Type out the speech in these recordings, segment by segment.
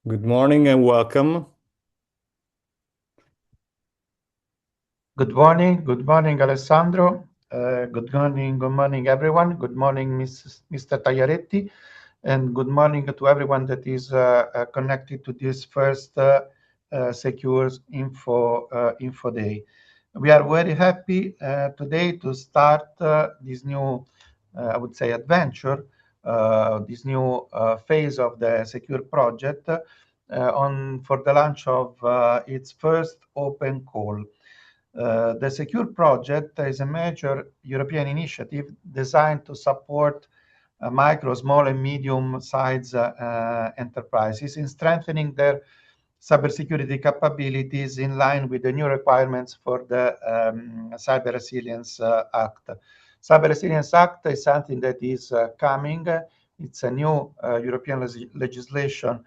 Good morning and welcome. Good morning, Alessandro. Good morning, everyone. Good morning, Mr. Tagliaretti, and good morning to everyone that is connected to this first Secure Info Day. We are very happy today to start this new, I would say, adventure, this new phase of the Secure project for the launch of its first open call. The Secure project is a major European initiative designed to support micro, small, and medium-sized enterprises in strengthening their cybersecurity capabilities in line with the new requirements for the Cyber Resilience Act. Cyber Resilience Act is something that is coming. It's a new European legislation,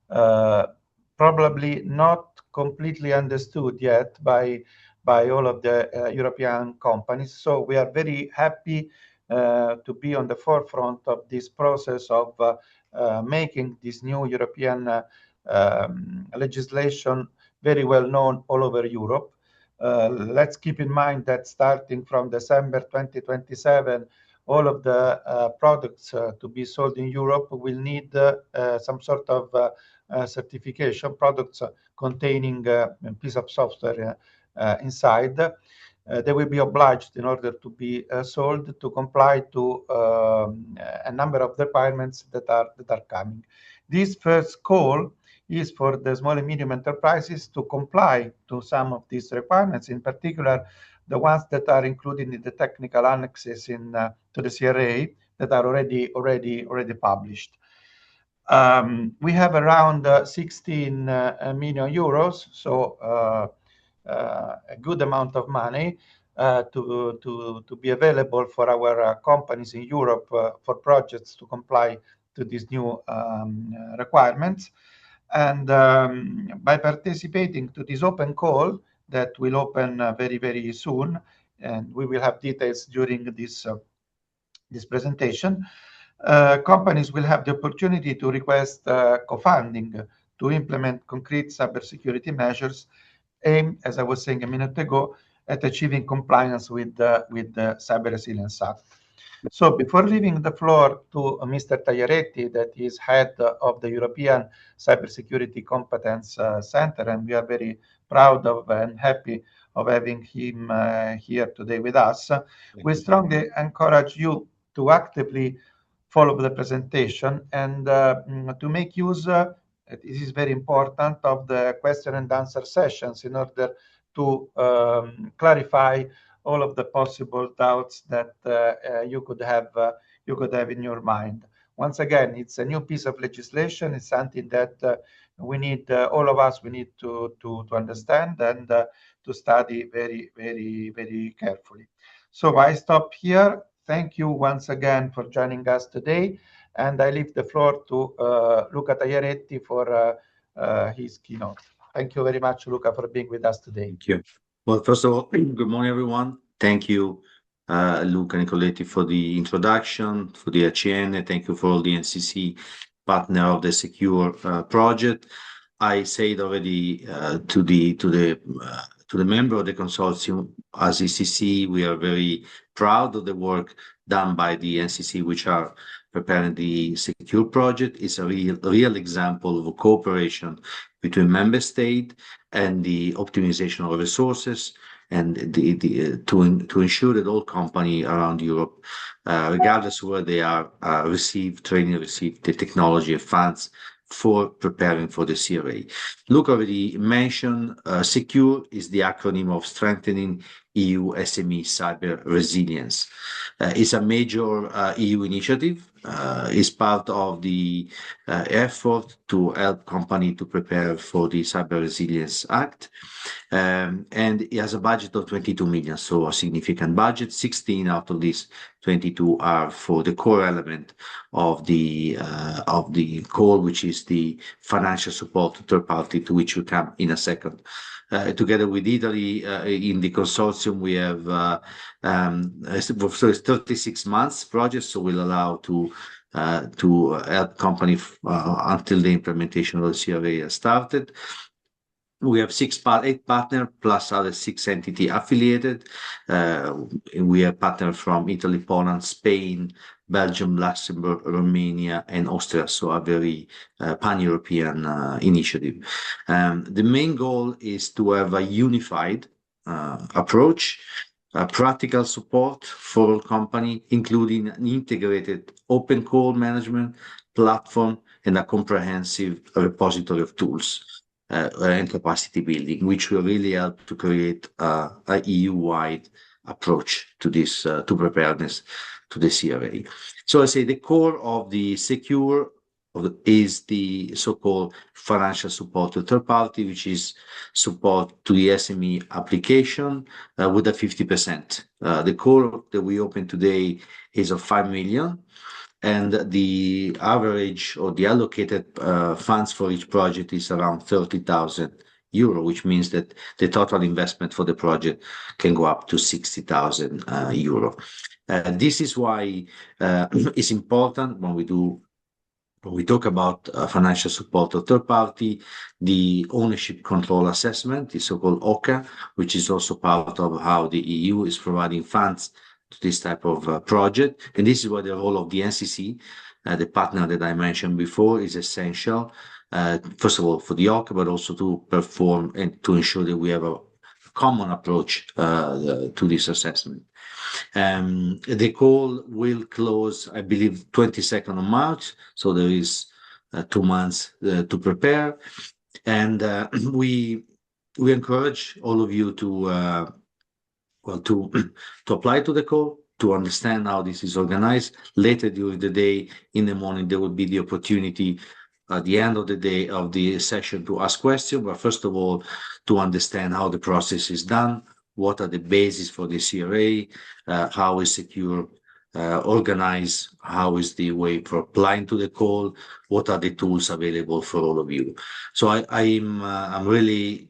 probably not completely understood yet by all of the European companies. So we are very happy to be on the forefront of this process of making this new European legislation very well known all over Europe. Let's keep in mind that starting from December 2027, all of the products to be sold in Europe will need some sort of certification, products containing a piece of software inside. They will be obliged, in order to be sold, to comply to a number of requirements that are coming. This first call is for the small and medium enterprises to comply to some of these requirements, in particular the ones that are included in the technical annexes to the CRA that are already published. We have around 16 million euros, so a good amount of money to be available for our companies in Europe for projects to comply to these new requirements. And by participating to this open call that will open very, very soon, and we will have details during this presentation, companies will have the opportunity to request co-funding to implement concrete cybersecurity measures aimed, as I was saying a minute ago, at achieving compliance with the Cyber Resilience Act. So before leaving the floor to Mr. Tagliaretti, that is head of the European Cybersecurity Competence Center, and we are very proud of and happy of having him here today with us, we strongly encourage you to actively follow the presentation and to make use, it is very important, of the question and answer sessions in order to clarify all of the possible doubts that you could have in your mind. Once again, it's a new piece of legislation. It's something that we need, all of us, we need to understand and to study very, very, very carefully. So I stop here. Thank you once again for joining us today, and I leave the floor to Luca Tagliaretti for his keynote. Thank you very much, Luca, for being with us today. Thank you. Well, first of all, good morning, everyone. Thank you, Luca Nicoletti, for the introduction, for the ACN. Thank you for all the NCC partner of the Secure project. I said already to the member of the consortium, as ECC, we are very proud of the work done by the NCC, which are preparing the Secure project. It's a real example of a cooperation between member state and the optimization of resources and to ensure that all companies around Europe, regardless of where they are, receive the technology and funds for preparing for the CRA. Luca already mentioned Secure is the acronym of Strengthening EU SME Cyber Resilience. It's a major EU initiative. It's part of the effort to help companies to prepare for the Cyber Resilience Act. And it has a budget of 22 million, so a significant budget. 16 out of these 22 are for the core element of the call, which is the financial support to third party, to which we come in a second. Together with Italy in the consortium, we have so it's 36 months project, so we'll allow to to help company until the implementation of the CRA has started. We have 8 partners plus other 6 entity affiliated. We have partners from Italy, Poland, Spain, Belgium, Luxembourg, Romania, and Austria. So a very pan-European initiative. The main goal is to have a unified approach, practical support for all company, including an integrated open call management platform and a comprehensive repository of tools and capacity building, which will really help to create a EU-wide approach to this, to preparedness to the CRA. So I say the core of the secure is the so-called financial support to third party, which is support to the SME application with a 50%. The core that we open today is of 5 million. And the average or the allocated funds for each project is around 30,000 euro, which means that the total investment for the project can go up to 60,000 euro. This is why it's important when we talk about financial support to third party, the ownership control assessment, the so-called OCA, which is also part of how the EU is providing funds to this type of project. And this is why the role of the NCC, the partner that I mentioned before, is essential, first of all, for the OCA, but also to perform and to ensure that we have a common approach to this assessment. The call will close, I believe, 22nd of March. So there is 2 months to prepare. And we encourage all of you to apply to the call, to understand how this is organized. Later during the day, in the morning, there will be the opportunity at the end of the day of the session to ask questions. But first of all, to understand how the process is done, what are the bases for the CRA, how is secure organized, how is the way for applying to the call, what are the tools available for all of you. So I'm really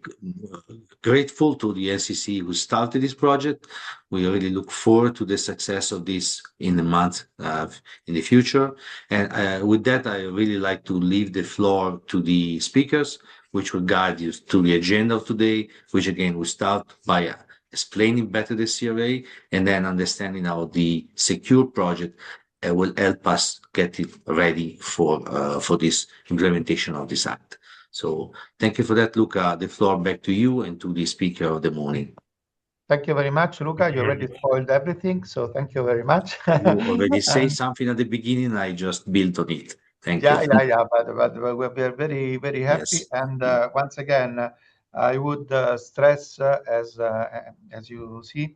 grateful to the NCC who started this project. We really look forward to the success of this in the month in the future. And with that, I really like to leave the floor to the speakers, which will guide you to the agenda of today, which again, we start by explaining better the CRA and then understanding how the secure project will help us get it ready for this implementation of this act. So thank you for that, Luca. The floor back to you and to the speaker of the morning. Thank you very much, Luca. You already spoiled everything, so thank you very much. You already say something at the beginning. I just built on it. Thank you. Yeah. But we're very, very happy. Yes. And once again, I would stress, as you see,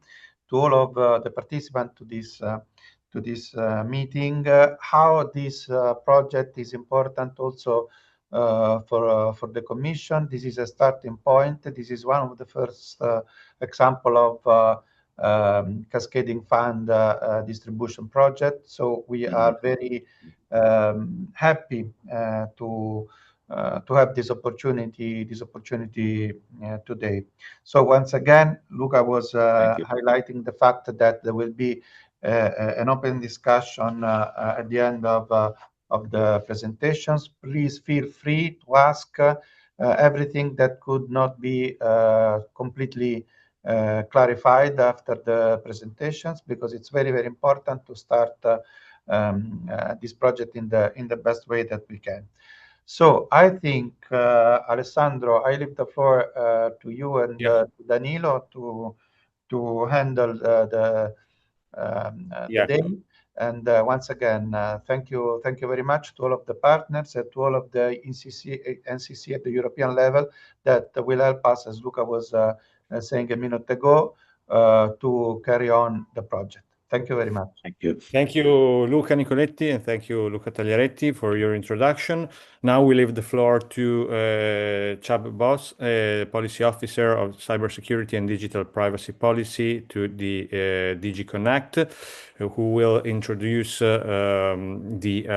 to all of the participants to this meeting, how this project is important also for the Commission. This is a starting point. This is one of the first example of cascading fund distribution project. So we are very happy to have this opportunity today. So once again, Luca was highlighting the fact that there will be an open discussion at the end of the presentations. Please feel free to ask everything that could not be completely clarified after the presentations, because it's very, very important to start this project in the best way that we can. So I think, Alessandro, I leave the floor to you and Danilo to handle the day. And once again, thank you very much to all of the partners and to all of the NCC at the European level that will help us, as Luca was saying a minute ago, to carry on the project. Thank you very much. Thank you. Thank you, Luca Nicoletti, and thank you, Luca Tagliaretti, for your introduction. Now we leave the floor to Chab Boss, Policy Officer of Cybersecurity and Digital Privacy Policy, to the DG Connect, who will introduce the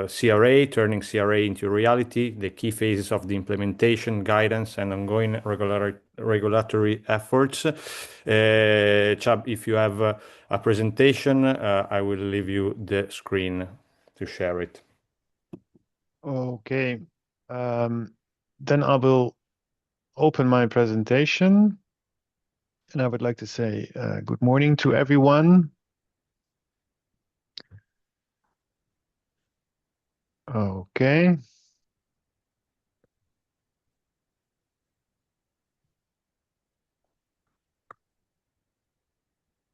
CRA, turning CRA into reality, the key phases of the implementation, guidance, and ongoing regulatory efforts. Chab, if you have a presentation, I will leave you the screen. share it. Okay. Then I will open my presentation. And I would like to say good morning to everyone. Okay.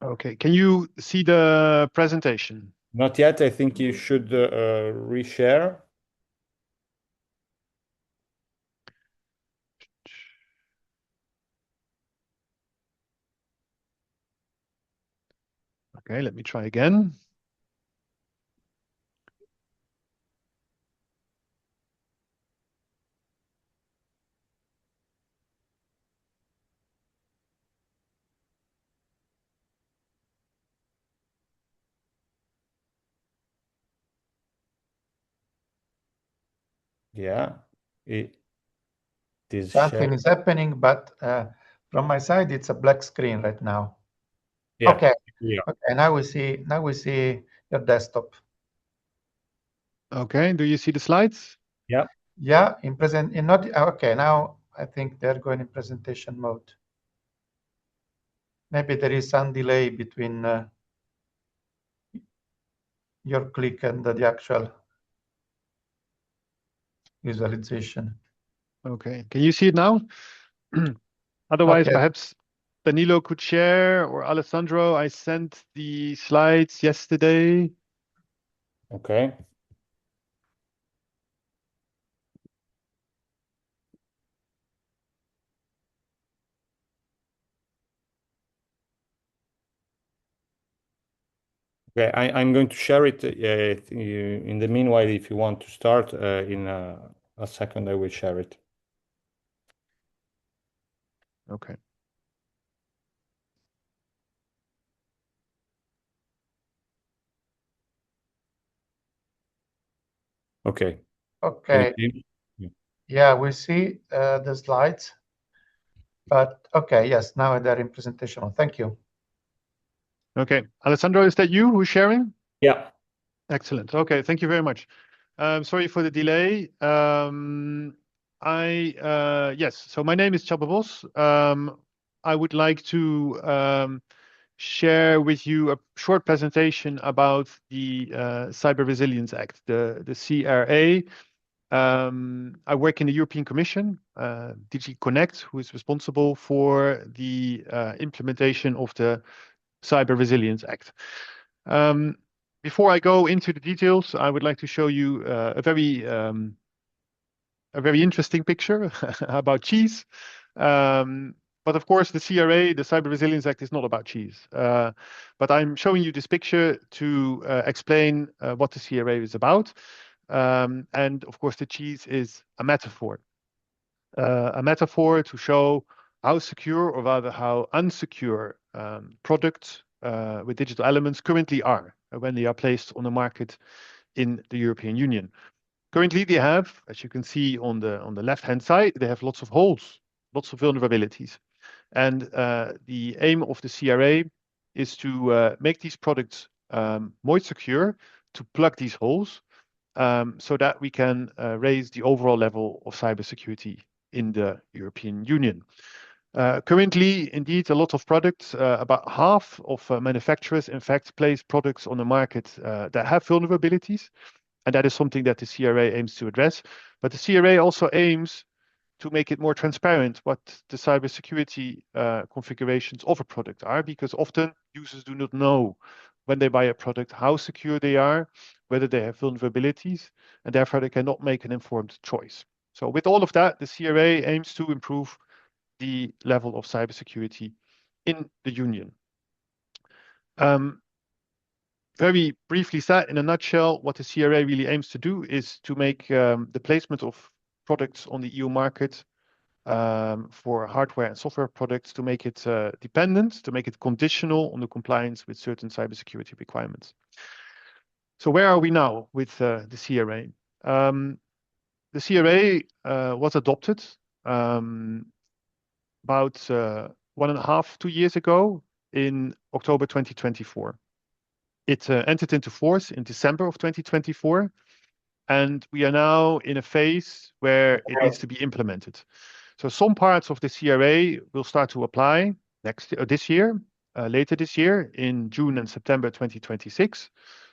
Okay, can you see the presentation? Not yet. I think you should reshare. Okay, let me try again. Yeah, it is Something shared. is happening, but from my side, it's a black screen right now. Yeah. Okay. Yeah. Okay. Now we see your desktop. Okay, do you see the slides? Yeah. Yeah. In not okay. Now I think they're going in presentation mode. Maybe there is some delay between your click and the actual visualization. Okay, can you see it now? Otherwise, Okay. perhaps Danilo could share, or Alessandro. I sent the slides yesterday. Okay. Okay, I'm going to share it. In the meanwhile, if you want to start in a second, I will share it. Okay. Okay. Okay. Yeah. Yeah, we see the slides. But okay, yes, now they're in presentation mode. Thank you. Okay, Alessandro, is that you who's sharing? Yeah. Excellent. Okay, thank you very much. Sorry for the delay. Yes, so my name is Csaba Bos. I would like to share with you a short presentation about the Cyber Resilience Act, the CRA. I work in the European Commission, DG Connect, who is responsible for the implementation of the Cyber Resilience Act. Before I go into the details, I would like to show you a very interesting picture about cheese. But of course, the CRA, the Cyber Resilience Act, is not about cheese. But I'm showing you this picture to explain what the CRA is about. And of course, the cheese is a metaphor to show how secure, or rather how unsecure, products with digital elements currently are when they are placed on the market in the European Union. Currently, they have, as you can see on the left-hand side, they have lots of holes, lots of vulnerabilities. And the aim of the CRA is to make these products more secure, to plug these holes, so that we can raise the overall level of cybersecurity in the European Union. Currently, indeed, a lot of products, about half of manufacturers, in fact, place products on the market that have vulnerabilities. And that is something that the CRA aims to address. But the CRA also aims to make it more transparent what the cybersecurity configurations of a product are, because often users do not know when they buy a product how secure they are, whether they have vulnerabilities, and therefore they cannot make an informed choice. So with all of that, the CRA aims to improve the level of cybersecurity in the Union. Very briefly said, in a nutshell, what the CRA really aims to do is to make the placement of products on the EU market for hardware and software products, to make it dependent, to make it conditional on the compliance with certain cybersecurity requirements. So where are we now with the CRA? The CRA was adopted about 1.5, 2 years ago in October 2024. It entered into force in December of 2024, and we are now in a phase where it needs to be implemented. So some parts of the CRA will start to apply this year, later this year in June and September 2026,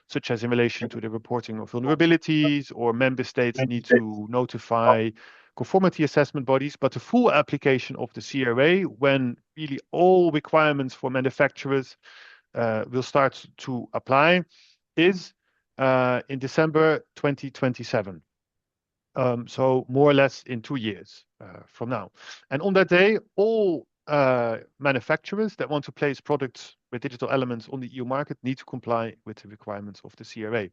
such as in relation to the reporting of vulnerabilities, or member states need to notify conformity assessment bodies. But the full application of the CRA, when really all requirements for manufacturers will start to apply, is in December 2027. So more or less in 2 years from now. And on that day, all manufacturers that want to place products with digital elements on the EU market need to comply with the requirements of the CRA.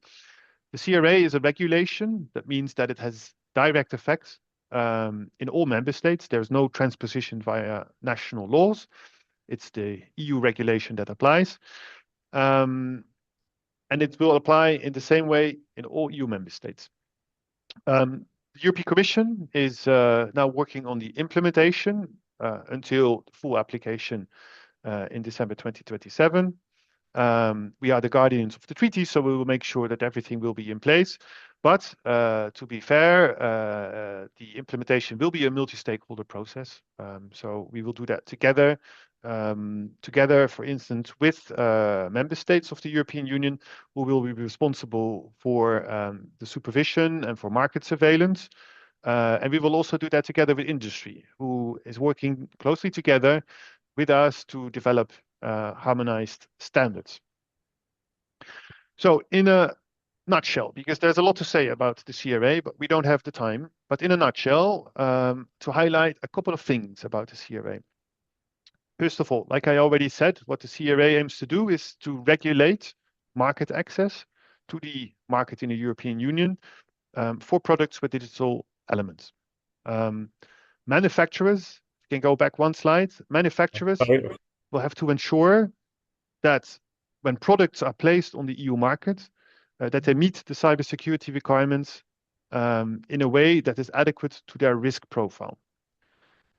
The CRA is a regulation. That means that it has direct effects in all member states. There's no transposition via national laws. It's the EU regulation that applies. And it will apply in the same way in all EU member states. The European Commission is now working on the implementation until full application in December 2027. We are the guardians of the treaty, so we will make sure that everything will be in place. But to be fair, the implementation will be a multi-stakeholder process. So we will do that together, for instance, with member states of the European Union, who will be responsible for the supervision and for market surveillance. And we will also do that together with industry, who is working closely together with us to develop harmonized standards. So in a nutshell, because there's a lot to say about the CRA, but we don't have the time. But in a nutshell, to highlight a couple of things about the CRA. First of all, like I already said, what the CRA aims to do is to regulate market access to the market in the European Union for products with digital elements. Manufacturers, you can go back one slide, manufacturers will have to ensure that when products are placed on the EU market, that they meet the cybersecurity requirements in a way that is adequate to their risk profile.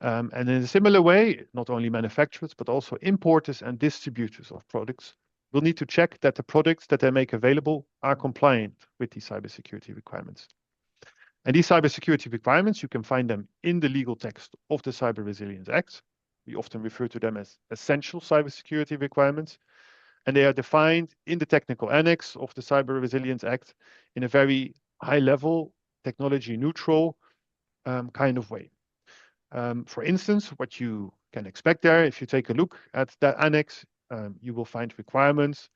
And in a similar way, not only manufacturers, but also importers and distributors of products will need to check that the products that they make available are compliant with these cybersecurity requirements. And these cybersecurity requirements, you can find them in the legal text of the Cyber Resilience Act. We often refer to them as essential cybersecurity requirements. And they are defined in the technical annex of the Cyber Resilience Act in a very high level, technology neutral kind of way. For instance, what you can expect there, if you take a look at that annex, you will find requirements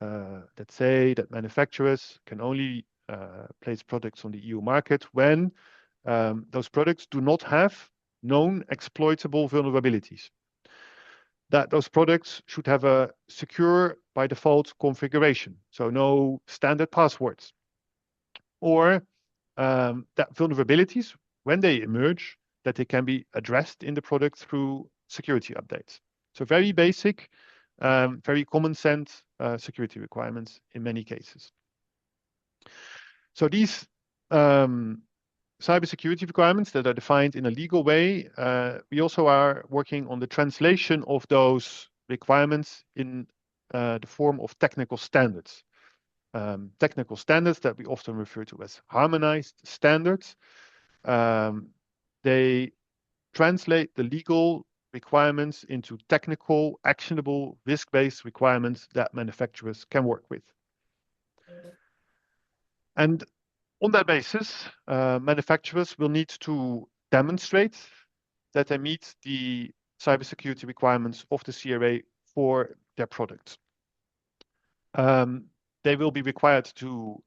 that say that manufacturers can only place products on the EU market when those products do not have known exploitable vulnerabilities. That those products should have a secure by default configuration, so no standard passwords. Or that vulnerabilities, when they emerge, that they can be addressed in the product through security updates. So very basic, very common sense security requirements in many cases. So these cybersecurity requirements that are defined in a legal way, we also are working on the translation of those requirements in the form of technical standards. Technical standards that we often refer to as harmonized standards. They translate the legal requirements into technical, actionable, risk-based requirements that manufacturers can work with. And on that basis, manufacturers will need to demonstrate that they meet the cybersecurity requirements of the CRA for their products. They will be required to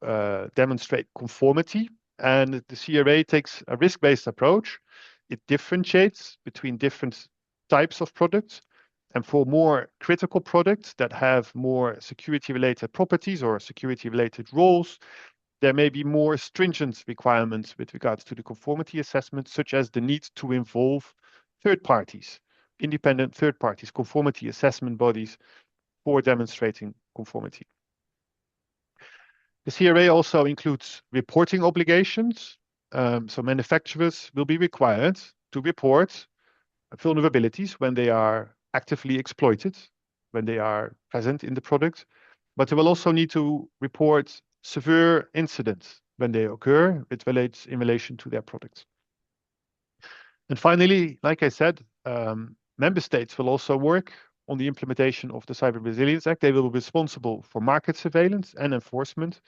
demonstrate conformity, and the CRA takes a risk-based approach. It differentiates between different types of products, and for more critical products that have more security-related properties or security-related roles, there may be more stringent requirements with regards to the conformity assessment, such as the need to involve third parties, independent third parties, conformity assessment bodies for demonstrating conformity. The CRA also includes reporting obligations. So manufacturers will be required to report vulnerabilities when they are actively exploited, when they are present in the product, but they will also need to report severe incidents when they occur in relation to their products. And finally, like I said, member states will also work on the implementation of the Cyber Resilience Act. They will be responsible for market surveillance and enforcement.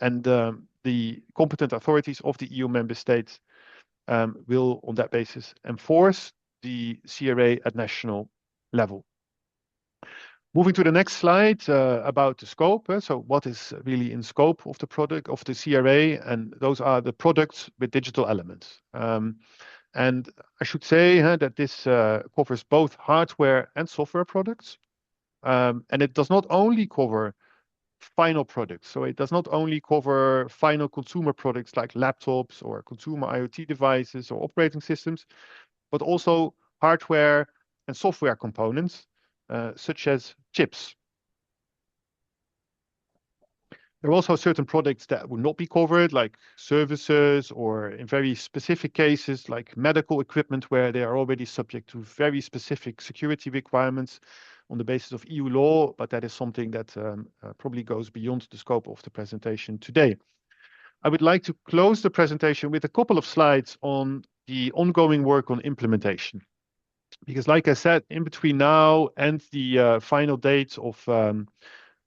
And the competent authorities of the EU member states will, on that basis, enforce the CRA at national level. Moving to the next slide about the scope. So what is really in scope of the product of the CRA? And those are the products with digital elements. And I should say that this covers both hardware and software products. And it does not only cover final products. So it does not only cover final consumer products like laptops or consumer IoT devices or operating systems, but also hardware and software components, such as chips. There are also certain products that will not be covered, like services, or in very specific cases, like medical equipment, where they are already subject to very specific security requirements on the basis of EU law, but that is something that probably goes beyond the scope of the presentation today. I would like to close the presentation with a couple of slides on the ongoing work on implementation. Because like I said, in between now and the final date of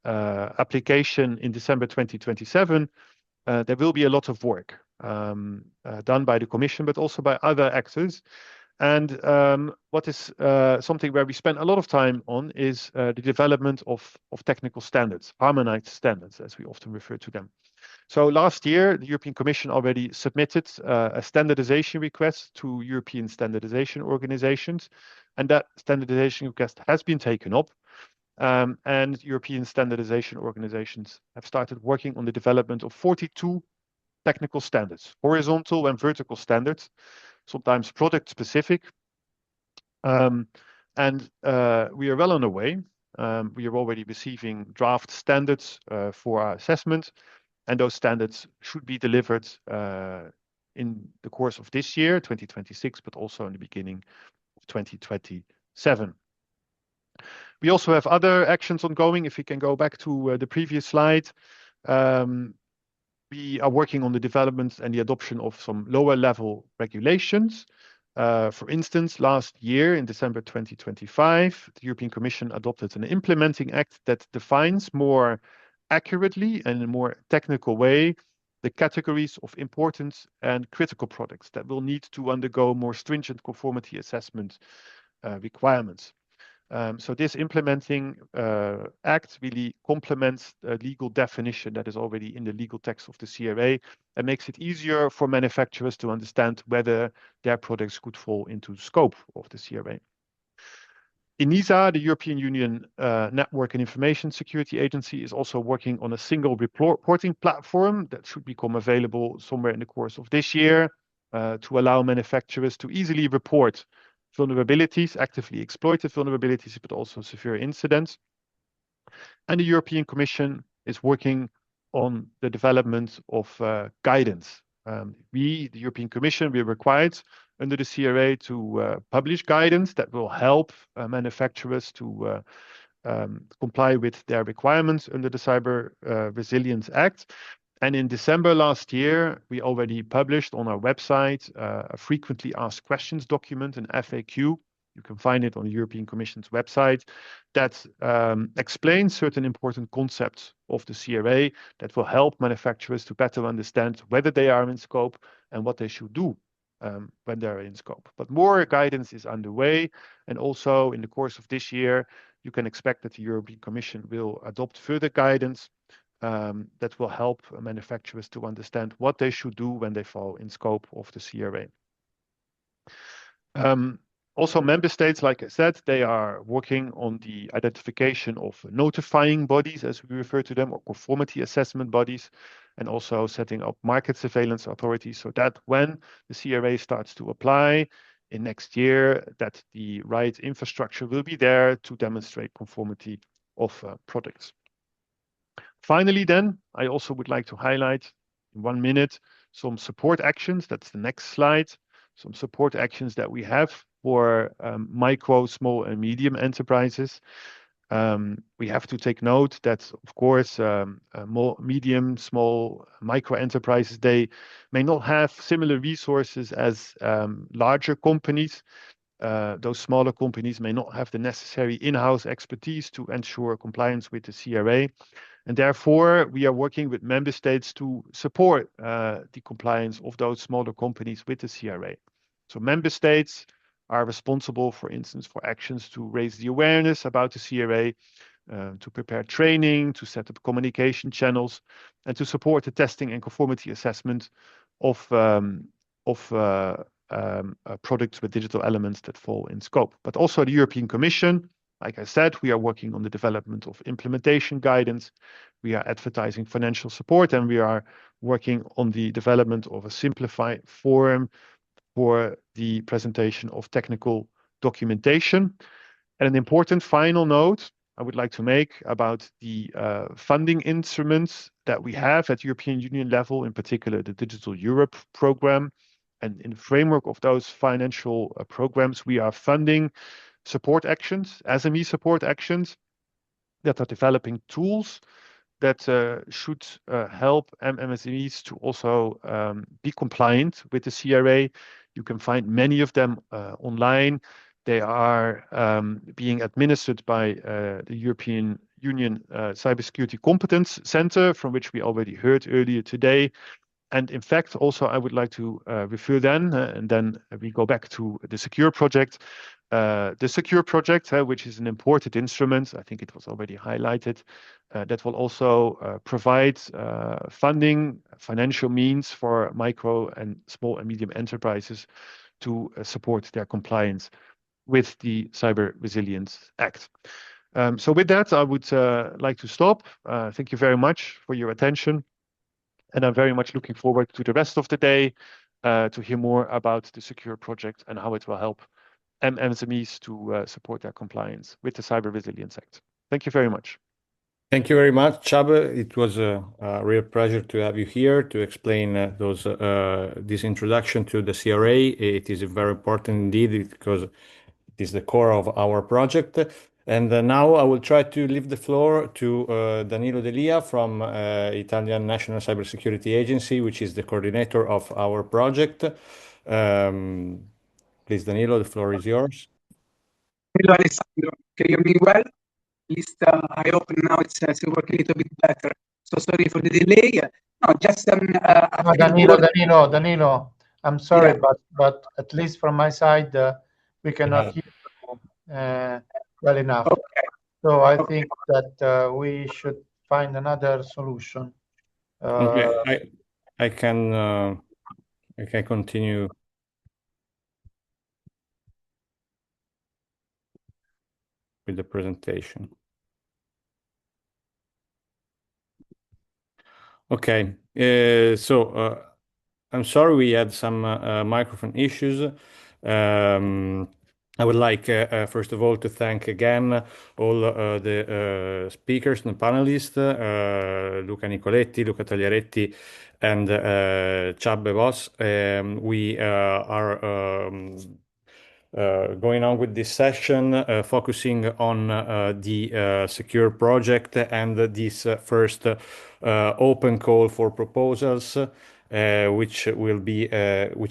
application in December 2027, there will be a lot of work done by the Commission, but also by other actors. And what is something where we spend a lot of time on is the development of technical standards, harmonized standards, as we often refer to them. So last year, the European Commission already submitted a standardization request to European standardization organizations, and that standardization request has been taken up. And European standardization organizations have started working on the development of 42 technical standards, horizontal and vertical standards, sometimes product specific. And we are well on our way. We are already receiving draft standards for our assessment, and those standards should be delivered in the course of this year, 2026, but also in the beginning of 2027. We also have other actions ongoing. If we can go back to the previous slide, we are working on the development and the adoption of some lower level regulations. For instance, last year in December 2025, the European Commission adopted an implementing act that defines more accurately and in a more technical way the categories of important and critical products that will need to undergo more stringent conformity assessment requirements. So this implementing act really complements a legal definition that is already in the legal text of the CRA and makes it easier for manufacturers to understand whether their products could fall into the scope of the CRA. ENISA, the European Union Network and Information Security Agency, is also working on a single reporting platform that should become available somewhere in the course of this year to allow manufacturers to easily report vulnerabilities, actively exploited vulnerabilities, but also severe incidents. And the European Commission is working on the development of guidance. The European Commission, we are required under the CRA to publish guidance that will help manufacturers to comply with their requirements under the Cyber Resilience Act. And in December last year, we already published on our website a frequently asked questions document, an FAQ. You can find it on the European Commission's website that explains certain important concepts of the CRA that will help manufacturers to better understand whether they are in scope and what they should do when they're in scope. But more guidance is underway. And also in the course of this year, you can expect that the European Commission will adopt further guidance that will help manufacturers to understand what they should do when they fall in scope of the CRA. Also, member states, like I said, they are working on the identification of notifying bodies, as we refer to them, or conformity assessment bodies, and also setting up market surveillance authorities so that when the CRA starts to apply in next year, that the right infrastructure will be there to demonstrate conformity of products. Finally, then, I also would like to highlight in 1 minute some support actions. That's the next slide. Some support actions that we have for micro, small, and medium enterprises. We have to take note that, of course, more medium, small, micro enterprises, they may not have similar resources as larger companies. Those smaller companies may not have the necessary in-house expertise to ensure compliance with the CRA. And therefore, we are working with member states to support the compliance of those smaller companies with the CRA. So member states are responsible, for instance, for actions to raise the awareness about the CRA, to prepare training, to set up communication channels, and to support the testing and conformity assessment of products with digital elements that fall in scope. But also the European Commission, like I said, we are working on the development of implementation guidance. We are advertising financial support, and we are working on the development of a simplified forum for the presentation of technical documentation. And an important final note I would like to make about the funding instruments that we have at European Union level, in particular the Digital Europe program. And in the framework of those financial programs, we are funding support actions, SME support actions that are developing tools that should help MSMEs to also be compliant with the CRA. You can find many of them online. They are being administered by the European Union Cybersecurity Competence Center, from which we already heard earlier today. And in fact, also, I would like to refer then, and then we go back to the Secure project. The Secure project, which is an important instrument, I think it was already highlighted, that will also provide funding, financial means for micro and small and medium enterprises to support their compliance with the Cyber Resilience Act. So with that, I would like to stop. Thank you very much for your attention. And I'm very much looking forward to the rest of the day to hear more about the Secure project and how it will help MSMEs to support their compliance with the Cyber Resilience Act. Thank you very much. Thank you very much, Csaba. It was a real pleasure to have you here to explain this introduction to the CRA. It is very important indeed because it is the core of our project. And now I will try to leave the floor to Danilo Delia from Italian National Cybersecurity Agency, which is the coordinator of our project. Please, Danilo, the floor is yours. Hello, Alessandro. Can you hear me well? At least I hope now it's working a little bit better. So sorry for the delay. No, just Danilo, I'm sorry, Yeah. but at least from my side, we cannot hear you well enough. Okay. So I think that we should find another solution. Okay, I can continue. With the presentation. Okay, so I'm sorry we had some microphone issues. I would like, first of all, to thank again all the speakers and panelists, Luca Nicoletti, Luca Tagliaretti, and Csaba Boss. We are going on with this session, focusing on the Secure project and this first open call for proposals, which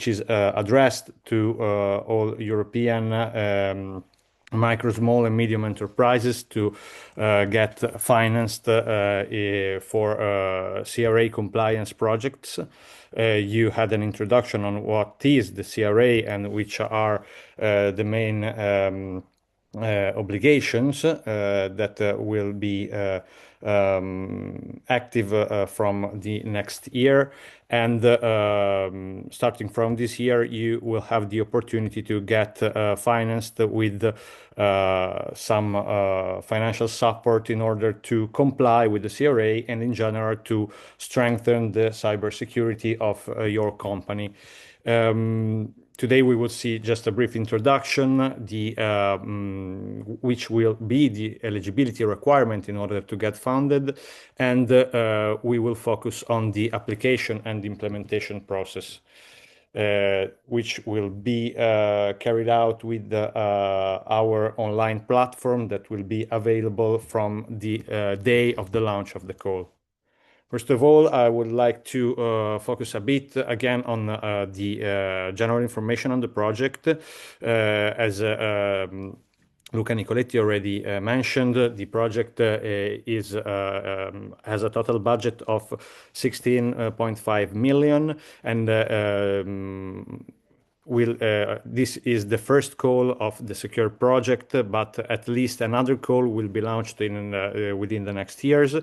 is addressed to all European micro, small, and medium enterprises to get financed for CRA compliance projects. You had an introduction on what is the CRA and which are the main obligations that will be active from the next year. And starting from this year, you will have the opportunity to get financed with some financial support in order to comply with the CRA and in general to strengthen the cybersecurity of your company. Today we will see just a brief introduction, which will be the eligibility requirement in order to get funded, and we will focus on the application and implementation process. which will be carried out with our online platform that will be available from the day of the launch of the call. First of all, I would like to focus a bit again on the general information on the project. As Luca Nicoletti already mentioned, the project has a total budget of 16.5 million, and this is the first call of the secure project, but at least another call will be launched within the next years.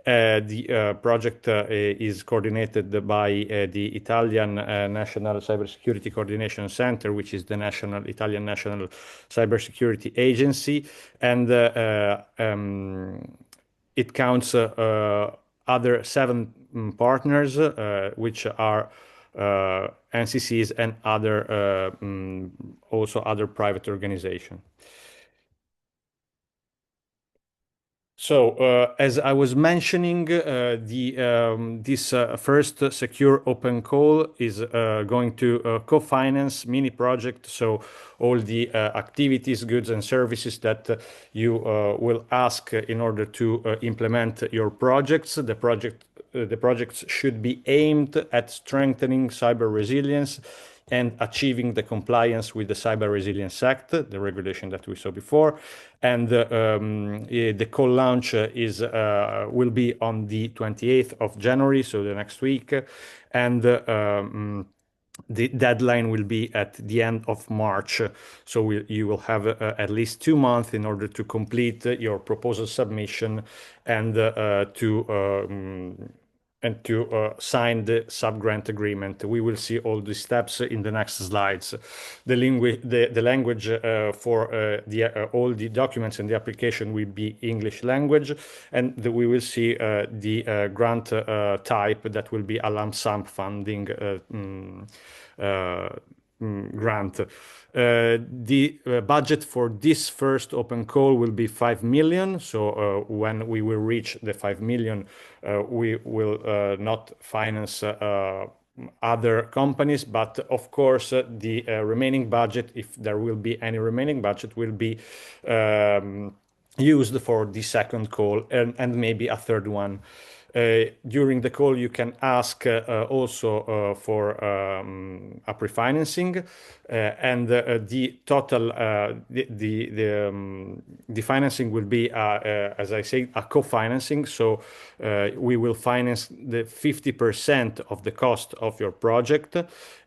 The project is coordinated by the Italian National Cybersecurity Coordination Center, which is the Italian National Cybersecurity Agency, and it counts other 7 partners, which are NCCs and also other private organizations. So, as I was mentioning, this first secure open call is going to co-finance mini project. So all the activities, goods and services that you will ask in order to implement your projects. The projects should be aimed at strengthening cyber resilience and achieving the compliance with the Cyber Resilience Act, the regulation that we saw before. And the call launch will be on the 28th of January, so the next week. And the deadline will be at the end of March. So you will have at least 2 months in order to complete your proposal submission and to sign the sub-grant agreement. We will see all the steps in the next slides. The language for all the documents and the application will be English language, and we will see the grant type that will be a lump sum funding grant. The budget for this first open call will be 5 million. So when we will reach the 5 million, we will not finance other companies, but of course the remaining budget, if there will be any remaining budget, will be used for the second call and maybe a third one. During the call, you can ask also for a pre-financing, and the total the financing will be, as I say, a co-financing. So we will finance the 50% of the cost of your project,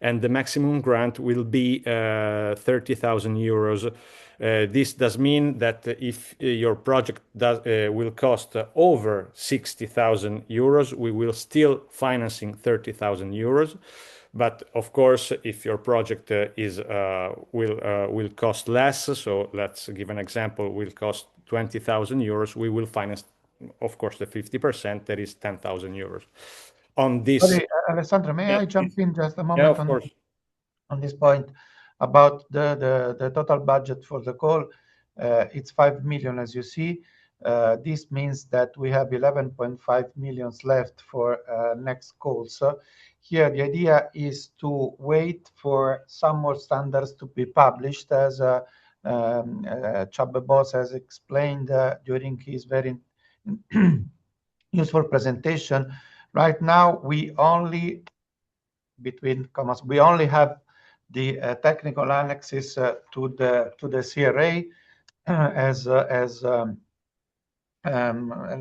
and the maximum grant will be 30,000 euros. This does mean that if your project will cost over 60,000 euros, we will still financing 30,000 euros. But of course, if your project will cost less, so let's give an example, will cost 20,000 euros, we will finance, of course, the 50%, that is 10,000 euros. On this, sorry, Alessandro, may I jump in just a moment? Yeah, of course. On this point about the total budget for the call? It's 5 million, as you see. This means that we have 11.5 million left for next calls. So here, the idea is to wait for some more standards to be published, as Csaba Boss has explained during his very useful presentation. Right now, we only, between commas, we only have the technical annexes to the CRA as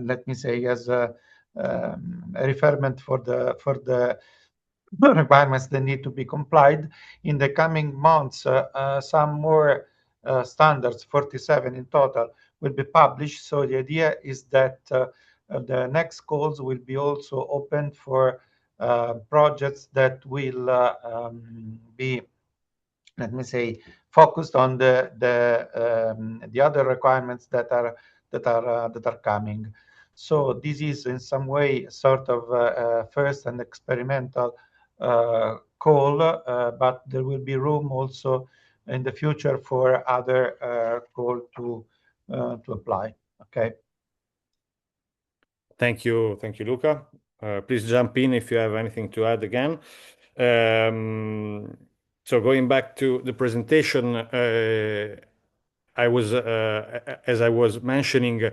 let me say, as a referment for the requirements that need to be complied. In the coming months, some more standards, 47 in total, will be published. So the idea is that the next calls will be also open for projects that will be, let me say, focused on the other requirements that are coming. So this is in some way sort of first and experimental call, but there will be room also in the future for other call to apply. Okay. Thank you, Luca. Please jump in if you have anything to add again. So going back to the presentation, I was, as I was mentioning,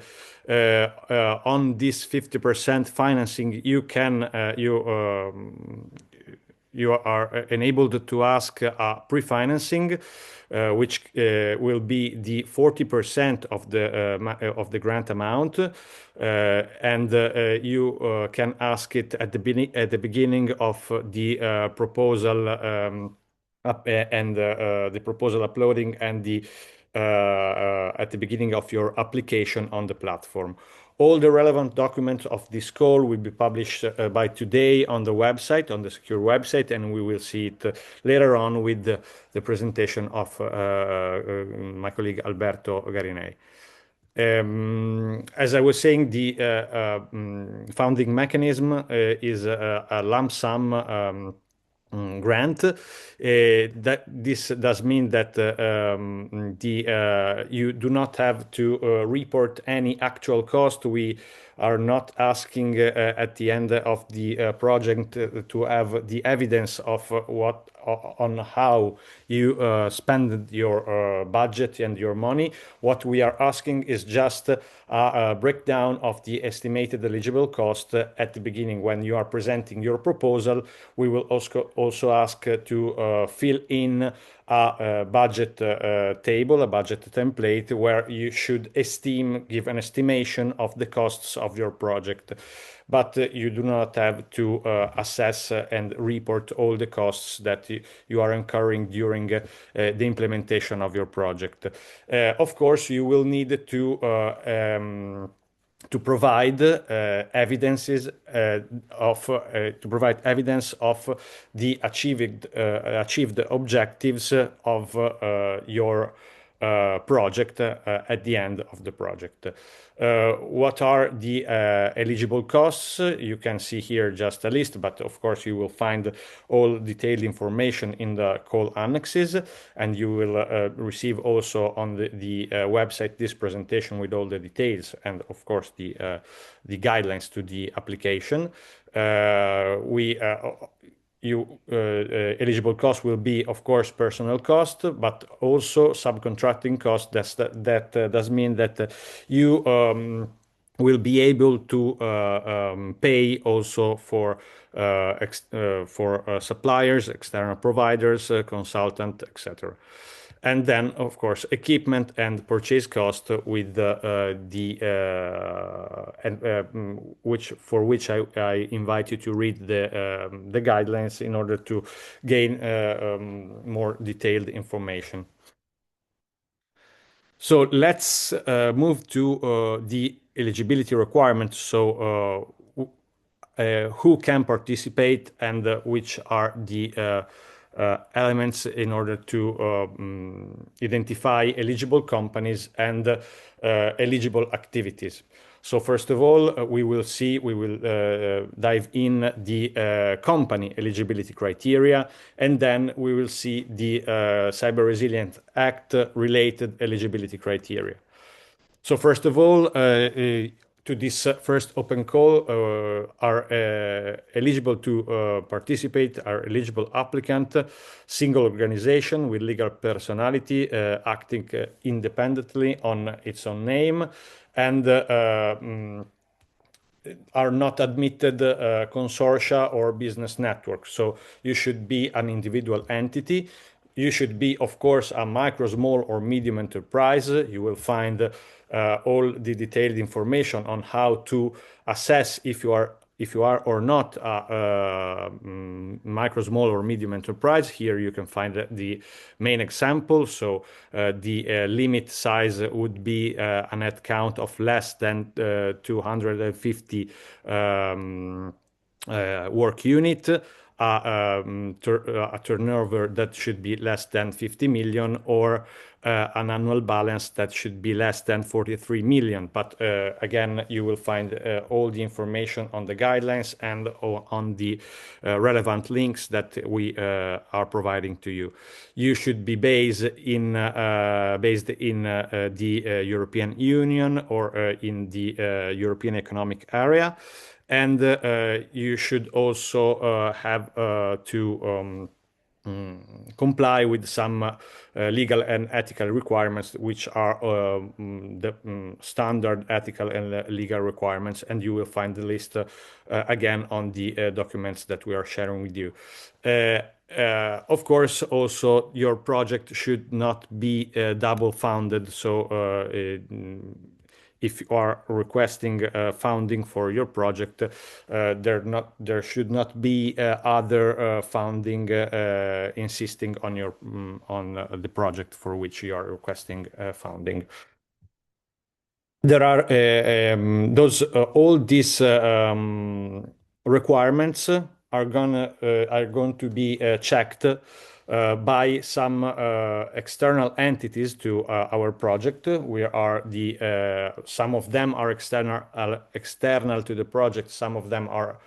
on this 50% financing, you are enabled to ask pre-financing, which will be the 40% of the grant amount, and you can ask it at the beginning of the proposal. The proposal uploading and the at the beginning of your application on the platform. All the relevant documents of this call will be published by today on the website, on the secure website, and we will see it later on with the presentation of my colleague Alberto Garinei. As I was saying, the founding mechanism is a lump sum grant. That this does mean that you do not have to report any actual cost. We are not asking at the end of the project to have the evidence of on how you spend your budget and your money. What we are asking is just a breakdown of the estimated eligible cost at the beginning. When you are presenting your proposal, we will also ask to fill in a budget table, a budget template, where you should give an estimation of the costs of your project. But you do not have to assess and report all the costs that you are incurring during the implementation of your project. Of course, you will need to provide evidence of the achieved objectives of your project at the end of the project. What are the eligible costs? You can see here just a list, but of course you will find all detailed information in the call annexes, and you will receive also on the website this presentation with all the details and of course the guidelines to the application. Eligible cost will be, of course, personal cost, but also subcontracting cost. That does mean that you will be able to pay also for suppliers, external providers, consultant, etc. And then, of course, equipment and purchase cost with for which I invite you to read the guidelines in order to gain more detailed information. So let's move to the eligibility requirements. So who can participate and which are the elements in order to identify eligible companies and eligible activities. So first of all, we will dive in the company eligibility criteria, and then we will see the Cyber Resilience Act related eligibility criteria. So first of all, to this first open call are eligible to participate, are eligible applicant, single organization with legal personality acting independently on its own name, and are not admitted consortia or business networks. So you should be an individual entity. You should be, of course, a micro, small, or medium enterprise. You will find all the detailed information on how to assess if you are or not a micro, small, or medium enterprise. Here you can find the main example. So the limit size would be a net count of less than 250 work unit, a turnover that should be less than 50 million, or an annual balance that should be less than 43 million. But again, you will find all the information on the guidelines and on the relevant links that we are providing to you. You should be based in the European Union or in the European Economic Area. and you should also have to comply with some legal and ethical requirements, which are the standard ethical and legal requirements, and you will find the list again on the documents that we are sharing with you. Of course, also your project should not be double funded, so if you are requesting funding for your project, there should not be other funding insisting on your on the project for which you are requesting funding. There are all these requirements are going to be checked by some external entities to our project. Some of them are external to the project. Some of them are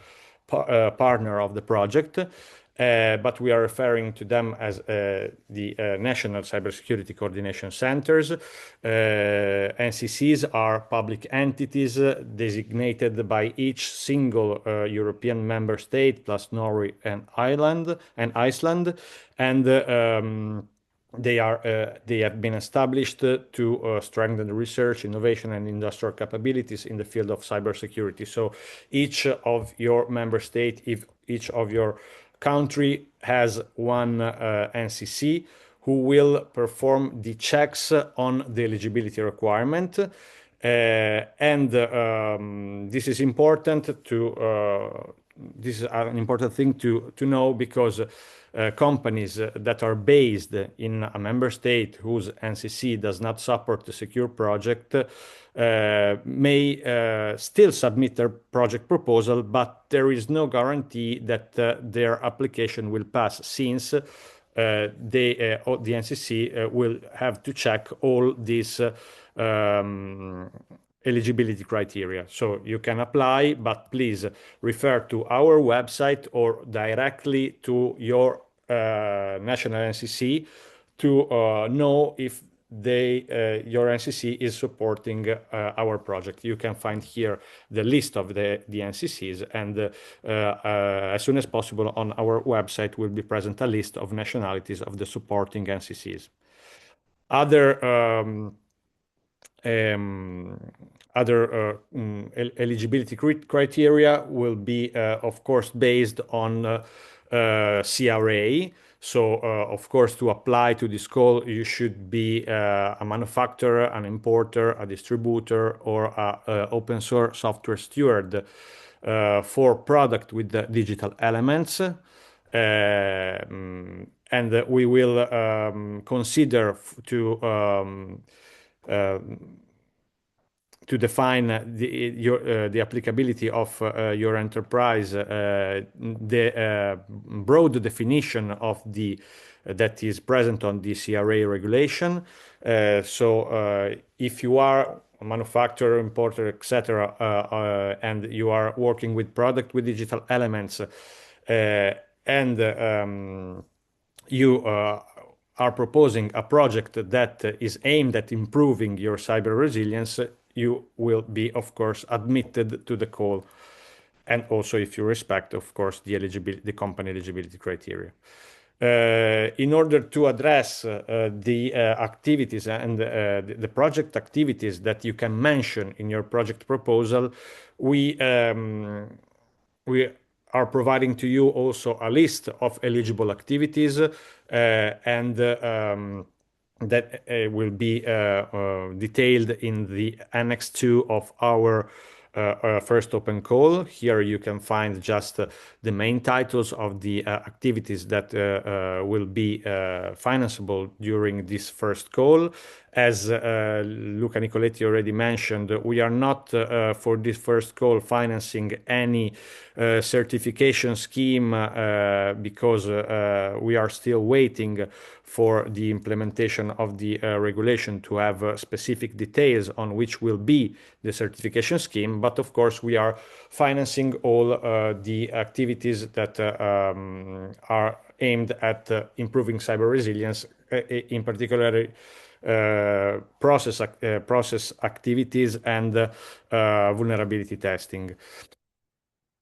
partner of the project. But we are referring to them as the National Cybersecurity Coordination Centers. NCCs are public entities designated by each single European member state, plus Norway and Iceland. And they have been established to strengthen research, innovation, and industrial capabilities in the field of cybersecurity. So each of your member state, if each of your country has one NCC who will perform the checks on the eligibility requirement. And this is important to this is an important thing to know, because companies that are based in a member state whose NCC does not support the secure project may still submit their project proposal, but there is no guarantee that their application will pass, since the NCC will have to check all these eligibility criteria. So you can apply, but please refer to our website or directly to your national NCC to know if your NCC is supporting our project. You can find here the list of the NCCs, and as soon as possible on our website will be present a list of nationalities of the supporting NCCs. Other eligibility criteria will be, of course, based on CRA. So, of course, to apply to this call, you should be a manufacturer, an importer, a distributor, or an open source software steward for product with the digital elements. And we will consider to define the applicability of your enterprise, the broad definition of that is present on the CRA regulation. So if you are a manufacturer, importer, etc., and you are working with product with digital elements, and you are proposing a project that is aimed at improving your cyber resilience, you will be, of course, admitted to the call. And also if you respect, of course, the company eligibility criteria. In order to address the activities and the project activities that you can mention in your project proposal, we are providing to you also a list of eligible activities, and that will be detailed in the Annex 2 of our first open call. Here you can find just the main titles of the activities that will be financeable during this first call. As Luca Nicoletti already mentioned, we are not for this first call financing any certification scheme because we are still waiting for the implementation of the regulation to have specific details on which will be the certification scheme. But of course, we are financing all the activities that are aimed at improving cyber resilience, in particular process activities and vulnerability testing.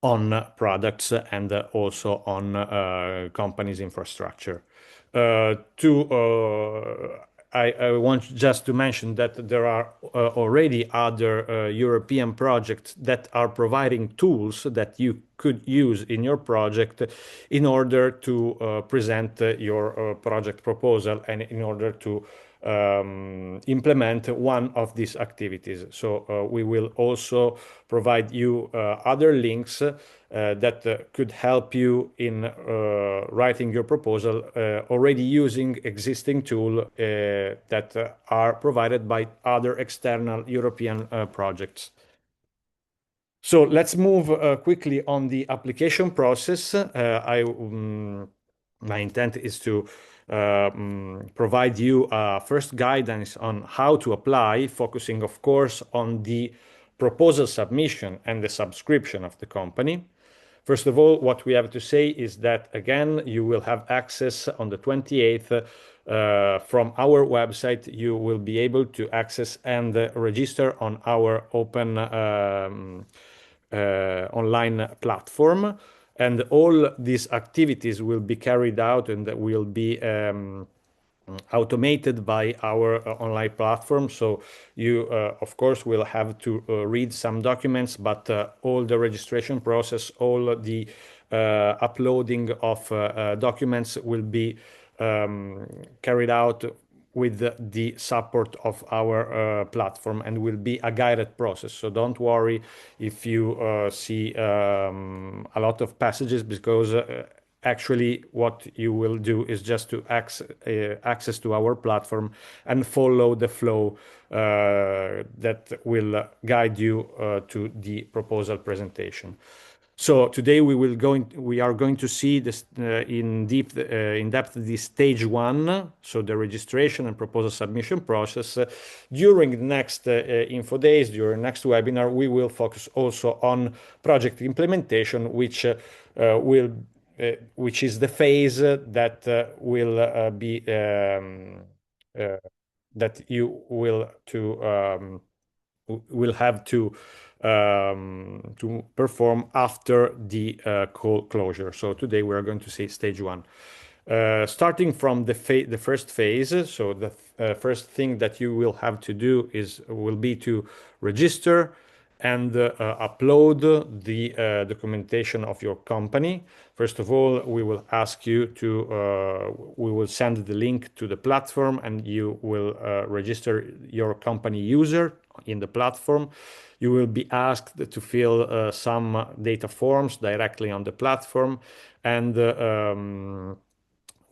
on products and also on companies' infrastructure. I want just to mention that there are already other European projects that are providing tools that you could use in your project in order to present your project proposal and in order to implement one of these activities. So we will also provide you other links that could help you in writing your proposal already using existing tools that are provided by other external European projects. So let's move quickly on the application process. My intent is to provide you first guidance on how to apply, focusing, of course, on the proposal submission and the subscription of the company. First of all, what we have to say is that, again, you will have access on the 28th from our website. You will be able to access and register on our open online platform. And all these activities will be carried out and will be automated by our online platform. So you, of course, will have to read some documents, but all the registration process, all the uploading of documents will be carried out with the support of our platform and will be a guided process. So don't worry if you see a lot of passages, because actually what you will do is just to access to our platform and follow the flow that will guide you to the proposal presentation. So today we are going to see this in depth the stage one, so the registration and proposal submission process. During the next info days, during next webinar, we will focus also on project implementation, which is the phase that will be that you will have to perform after the call closure. So today we are going to see stage one. Starting from the first phase, so the first thing that you will have to do will be to register and upload the documentation of your company. First of all, we will ask you we will send the link to the platform and you will register your company user in the platform. You will be asked to fill some data forms directly on the platform and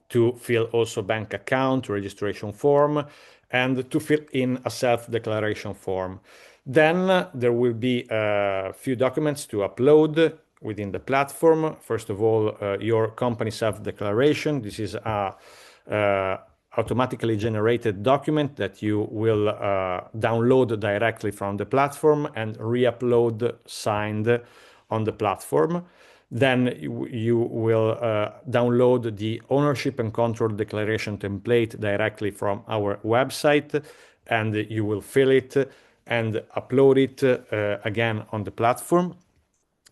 to fill also bank account registration form and to fill in a self-declaration form. Then there will be a few documents to upload within the platform. First of all, your company self-declaration. This is a automatically generated document that you will download directly from the platform and re-upload signed on the platform. Then you will download the ownership and control declaration template directly from our website, and you will fill it and upload it again on the platform.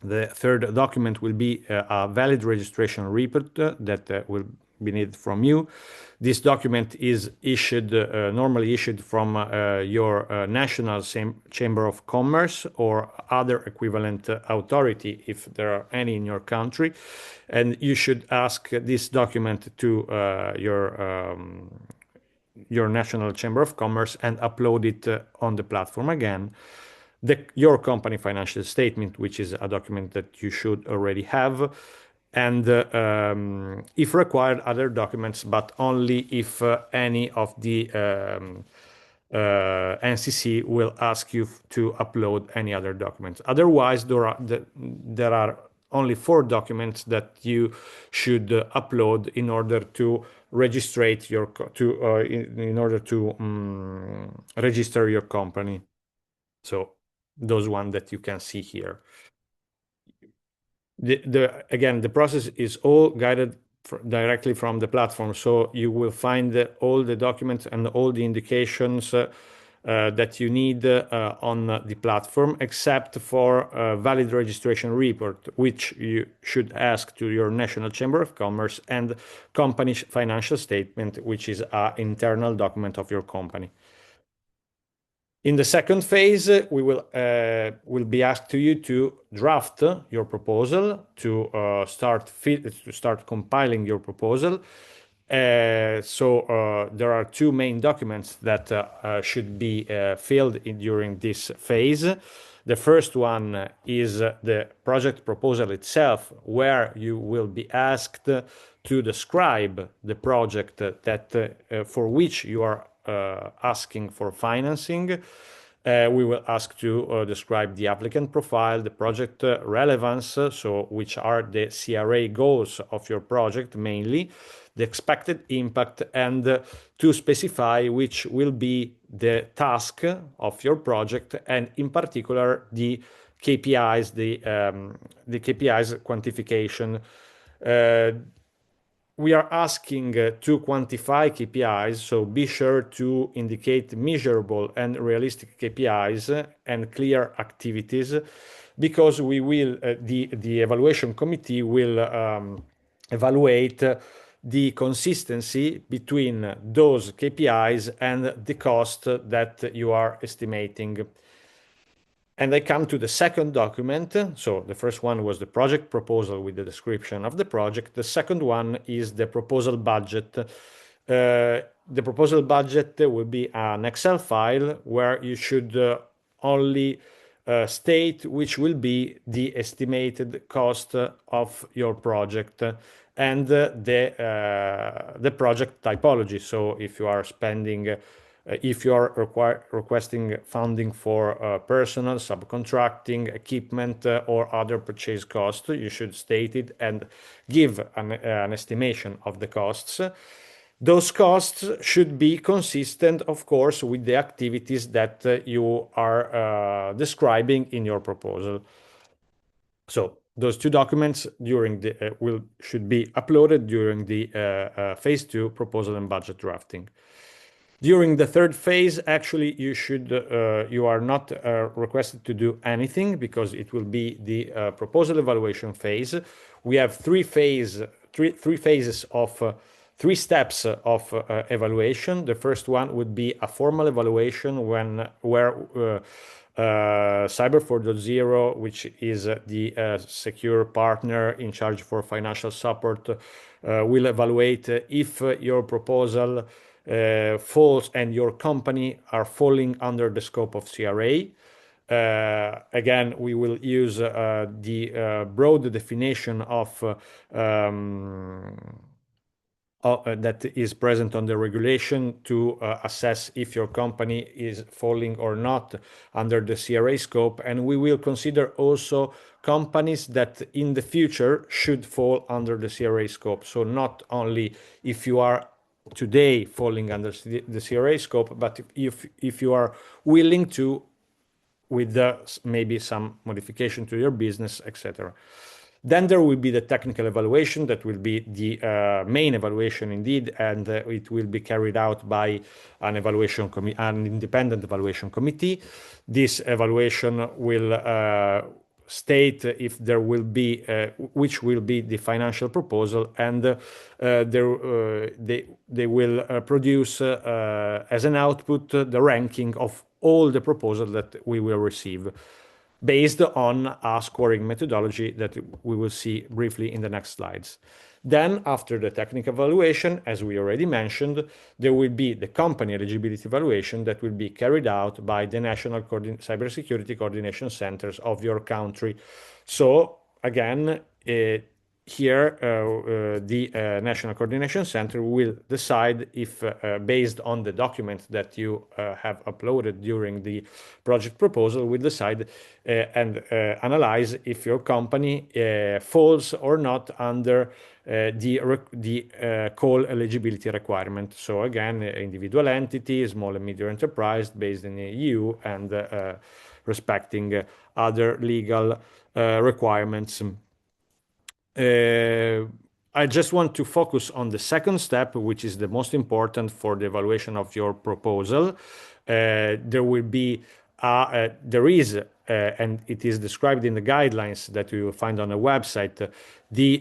The third document will be a valid registration report that will be needed from you. This document is normally issued from your national chamber of commerce or other equivalent authority, if there are any in your country, and you should ask this document to your national chamber of commerce and upload it on the platform again. Your company financial statement, which is a document that you should already have, and if required, other documents, but only if any of the NCC will ask you to upload any other documents. Otherwise, there are only 4 documents that you should upload in order to register your company. So those ones that you can see here. Again, the process is all guided directly from the platform, so you will find all the documents and all the indications that you need on the platform, except for a valid registration report, which you should ask to your National Chamber of Commerce, and company financial statement, which is an internal document of your company. In the second phase, we will be asked to you to draft your proposal, to start compiling your proposal. So there are two main documents that should be filled during this phase. The first one is the project proposal itself, where you will be asked to describe the project that for which you are asking for financing. We will ask to describe the applicant profile, the project relevance, so which are the CRA goals of your project mainly, the expected impact, and to specify which will be the task of your project, and in particular the KPIs, the KPIs quantification. We are asking to quantify KPIs, so be sure to indicate measurable and realistic KPIs and clear activities, because we will the evaluation committee will evaluate the consistency between those KPIs and the cost that you are estimating. And I come to the second document. So the first one was the project proposal with the description of the project. The second one is the proposal budget. The proposal budget will be an Excel file where you should only state which will be the estimated cost of your project and the project typology. So if you are spending if you are requesting funding for personal, subcontracting, equipment, or other purchase costs, you should state it and give an estimation of the costs. Those costs should be consistent, of course, with the activities that you are describing in your proposal. So those two documents during the should be uploaded during the phase 2 proposal and budget drafting. During the third phase, actually, you are not requested to do anything, because it will be the proposal evaluation phase. We have three phases of 3 steps of evaluation. The first one would be a formal evaluation where Cyber 4.0, which is the secure partner in charge for financial support, will evaluate if your proposal falls and your company are falling under the scope of CRA. Again, we will use the broad definition of that is present on the regulation to assess if your company is falling or not under the CRA scope. And we will consider also companies that in the future should fall under the CRA scope. So not only if you are today falling under the CRA scope, but if you are willing to, with maybe some modification to your business, etc. Then there will be the technical evaluation that will be the main evaluation indeed, and it will be carried out by an independent evaluation committee. This evaluation will state if there will be which will be the financial proposal, and they will produce as an output the ranking of all the proposals that we will receive, based on a scoring methodology that we will see briefly in the next slides. Then, after the technical evaluation, as we already mentioned, there will be the company eligibility evaluation that will be carried out by the National Cybersecurity Coordination Centers of your country. So, again, here the National Coordination Center will decide if, based on the document that you have uploaded during the project proposal, will decide and analyze if your company falls or not under the call eligibility requirement. So again, individual entity, small and medium enterprise based in the EU, and respecting other legal requirements. I just want to focus on the second step, which is the most important for the evaluation of your proposal. there will be there is and it is described in the guidelines that you will find on the website, the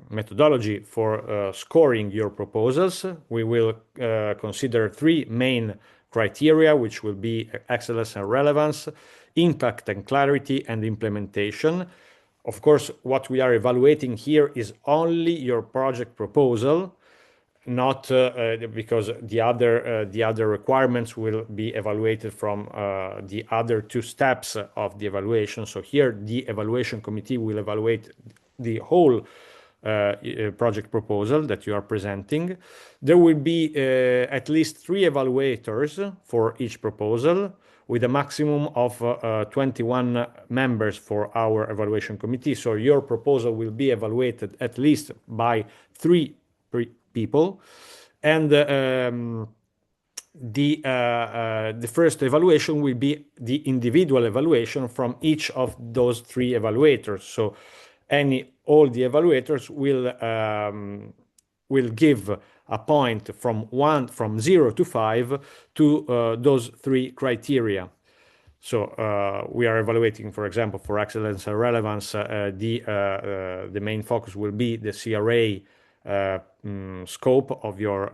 methodology for scoring your proposals. We will consider three main criteria, which will be excellence and relevance, impact and clarity, and implementation. Of course, what we are evaluating here is only your project proposal, not because the other requirements will be evaluated from the other two steps of the evaluation. So here, the evaluation committee will evaluate the whole project proposal that you are presenting. There will be at least 3 evaluators for each proposal, with a maximum of 21 members for our evaluation committee. So your proposal will be evaluated at least by 3 people. And the first evaluation will be the individual evaluation from each of those 3 evaluators. So all the evaluators will give a point from 0 to 5 to those 3 criteria. So we are evaluating, for example, for excellence and relevance, the main focus will be the CRA scope of your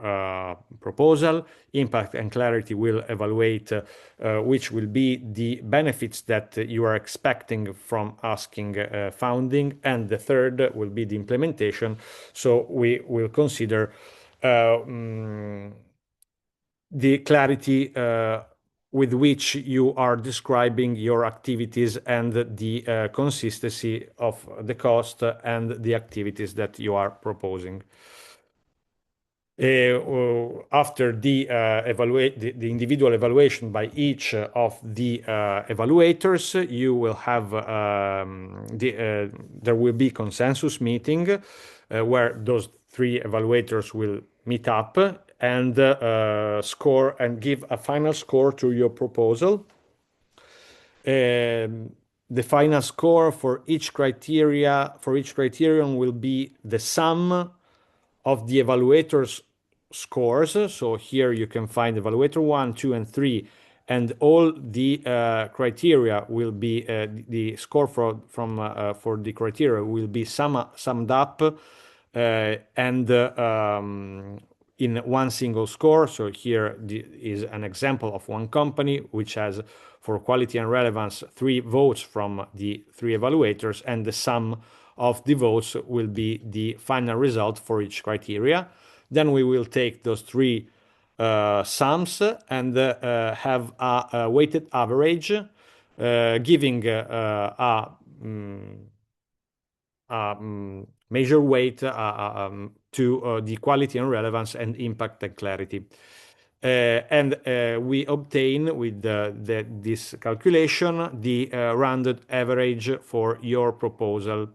proposal. Impact and clarity will evaluate which will be the benefits that you are expecting from asking funding, and the third will be the implementation. So we will consider the clarity with which you are describing your activities and the consistency of the cost and the activities that you are proposing. After the individual evaluation by each of the evaluators, you will have there will be consensus meeting where those 3 evaluators will meet up and score and give a final score to your proposal. The final score for each criterion will be the sum of the evaluators' scores. So here you can find evaluator 1, 2, and 3, and all the criteria will be the score for the criteria will be summed up and in one single score. So here is an example of one company which has, for quality and relevance, 3 votes from the 3 evaluators, and the sum of the votes will be the final result for each criteria. Then we will take those 3 sums and have a weighted average, giving a major weight to the quality and relevance and impact and clarity. And we obtain with this calculation the rounded average for your proposal.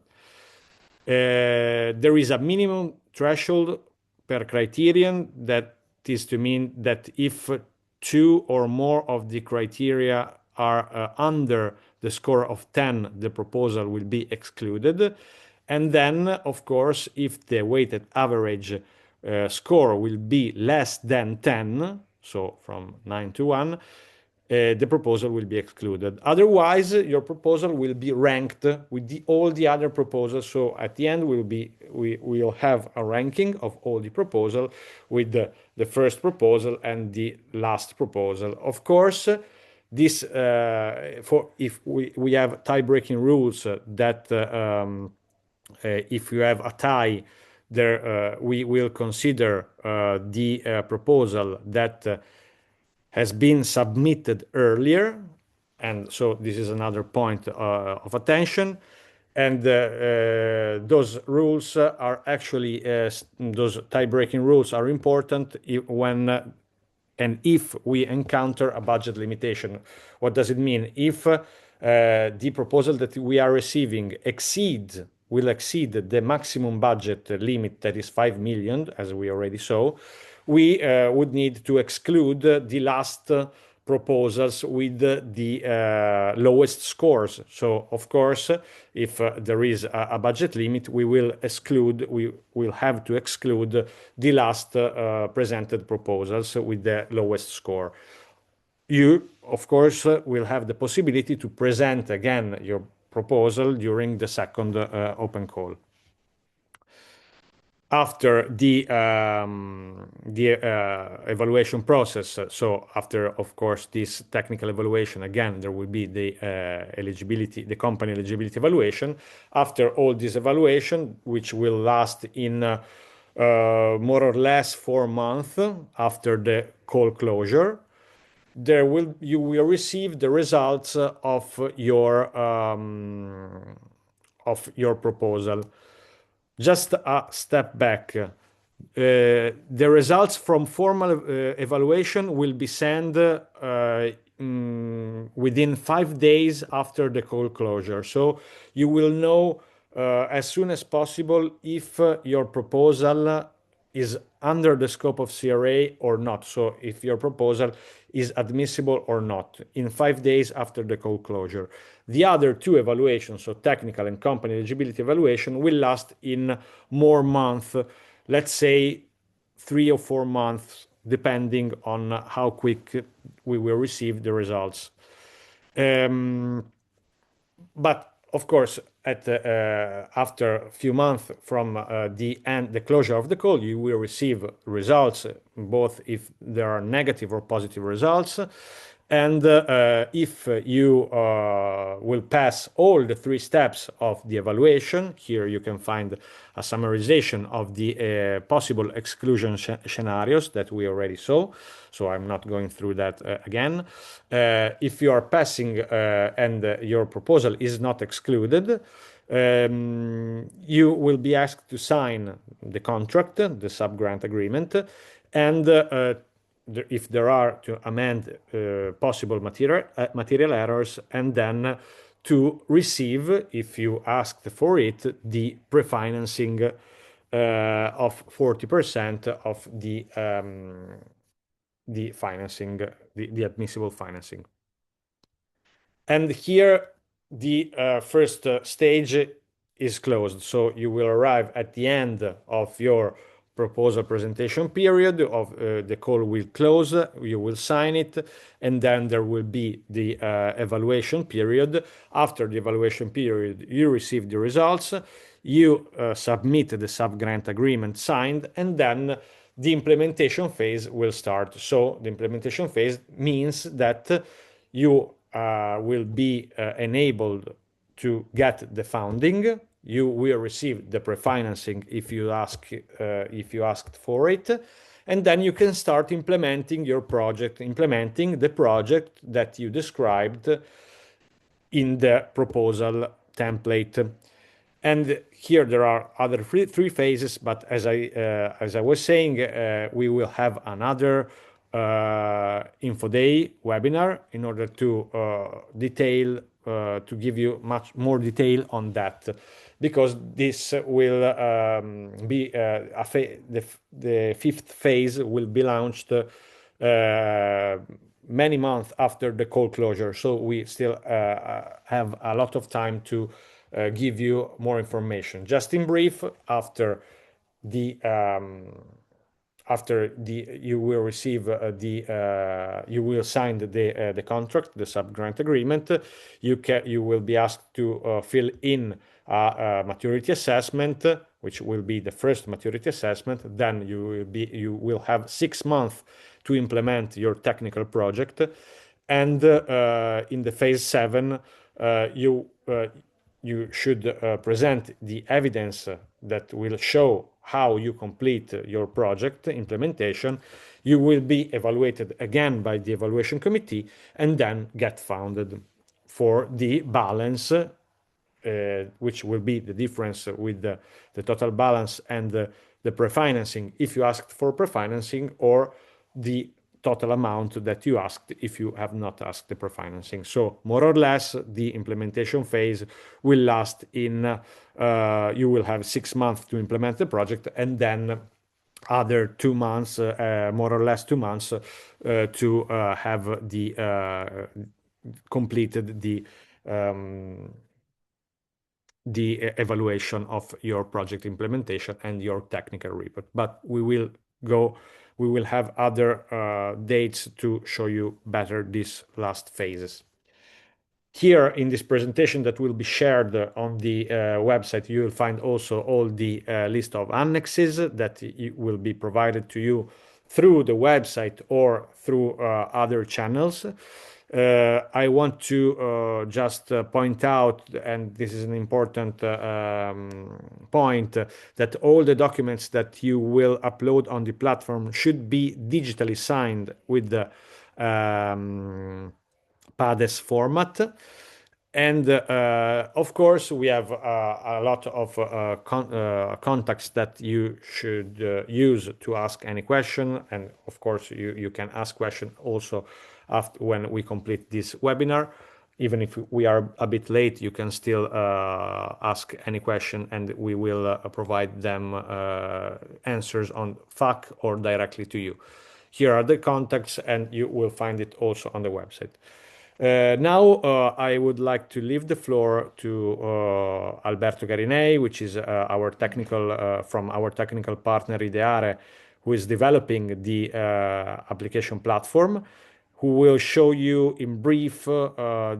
There is a minimum threshold per criterion, that is to mean that if 2 or more of the criteria are under the score of 10, the proposal will be excluded. And then, of course, if the weighted average score will be less than 10, so from 9 to 1, the proposal will be excluded. Otherwise, your proposal will be ranked with all the other proposals. So at the end, we will have a ranking of all the proposals with the first proposal and the last proposal. Of course, this if we have tie-breaking rules that if you have a tie, there we will consider the proposal that has been submitted earlier, and so this is another point of attention. And those rules are actually those tie-breaking rules are important when and if we encounter a budget limitation. What does it mean? If the proposal that we are receiving will exceed the maximum budget limit, that is 5 million, as we already saw, we would need to exclude the last proposals with the lowest scores. So, of course, if there is a budget limit, we will have to exclude the last presented proposals with the lowest score. you, of course, will have the possibility to present again your proposal during the second open call. After the evaluation process, so after, of course, this technical evaluation, again, there will be the eligibility, the company eligibility evaluation. After all this evaluation, which will last in more or less 4 months after the call closure, you will receive the results of your proposal. Just a step back. The results from formal evaluation will be sent within 5 days after the call closure. So you will know as soon as possible if your proposal is under the scope of CRA or not. So if your proposal is admissible or not in 5 days after the call closure. The other 2 evaluations, so technical and company eligibility evaluation, will last in more months, let's say 3 or 4 months, depending on how quick we will receive the results. But of course, after a few months from the closure of the call, you will receive results, both if there are negative or positive results. And if you will pass all the 3 steps of the evaluation, here you can find a summarization of the possible exclusion scenarios that we already saw. So I'm not going through that again. If you are passing and your proposal is not excluded, you will be asked to sign the contract, the sub-grant agreement, and if there are, to amend possible material errors, and then to receive, if you asked for it, the pre-financing of 40% of the financing, the admissible financing. And here the first stage is closed. So you will arrive at the end of your proposal presentation period of the call will close, you will sign it, and then there will be the evaluation period. After the evaluation period, you receive the results, you submit the sub-grant agreement signed, and then the implementation phase will start. So the implementation phase means that you will be enabled to get the funding. You will receive the pre-financing if you asked for it, and then you can start implementing your project, implementing the project that you described in the proposal template. And here there are other three phases, but as I was saying, we will have another Info Day webinar in order to to give you much more detail on that, because this will be the 5th phase will be launched many months after the call closure. So we still have a lot of time to give you more information. Just in brief, you will receive you will sign the contract, the sub-grant agreement. You will be asked to fill in a maturity assessment, which will be the first maturity assessment. Then you will have 6 months to implement your technical project, and in the phase 7, you should present the evidence that will show how you complete your project implementation. You will be evaluated again by the evaluation committee, and then get funded for the balance, which will be the difference with the total balance and the pre-financing, if you asked for pre-financing, or the total amount that you asked if you have not asked the pre-financing. So more or less, the implementation phase will last in, you will have 6 months to implement the project, and then other 2 months, more or less 2 months, to have the completed the evaluation of your project implementation and your technical report. But we will go we will have other dates to show you better these last phases. Here in this presentation that will be shared on the website, you will find also all the list of annexes that will be provided to you through the website or through other channels. I want to just point out, and this is an important point, that all the documents that you will upload on the platform should be digitally signed with the PADES format. And of course, we have a lot of contacts that you should use to ask any question. And of course, you can ask questions also after when we complete this webinar. Even if we are a bit late, you can still ask any question and we will provide them answers on FAQ or directly to you. Here are the contacts and you will find it also on the website. Now I would like to leave the floor to Alberto Garinei, which is our technical from our technical partner Ideare, who is developing the application platform, who will show you in brief the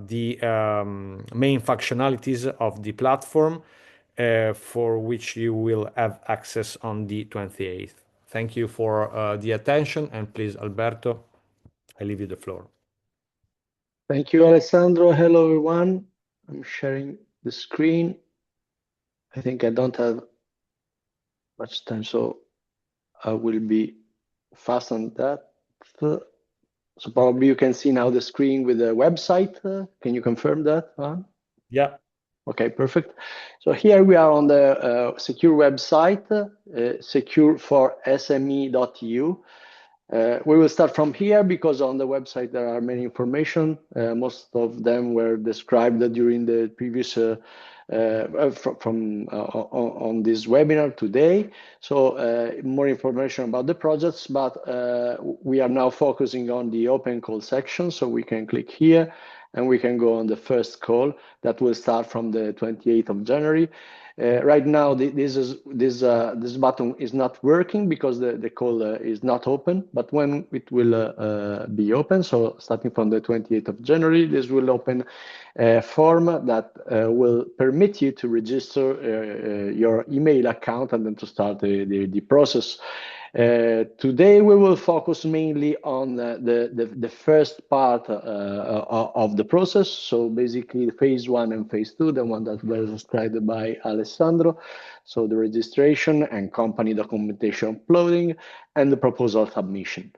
main functionalities of the platform for which you will have access on the 28th. Thank you for the attention, and please, Alberto, I leave you the floor. Thank you, Alessandro. Hello, everyone. I'm sharing the screen. I think I don't have much time, so I will be fast on that. So probably you can see now the screen with the website. Can you confirm that? Yeah. Okay, perfect. So here we are on the secure website, secure4sme.eu. We will start from here because on the website there are many information. Most of them were described during the previous on this webinar today. So more information about the projects, but we are now focusing on the open call section. So we can click here and we can go on the first call that will start from the 28th of January. Right now, this button is not working because the call is not open, but when it will be open, so starting from the 28th of January, this will open a form that will permit you to register your email account and then to start the process. Today we will focus mainly on the first part of the process. So basically phase 1 and phase 2, the one that was described by Alessandro. So the registration and company documentation uploading and the proposal submission.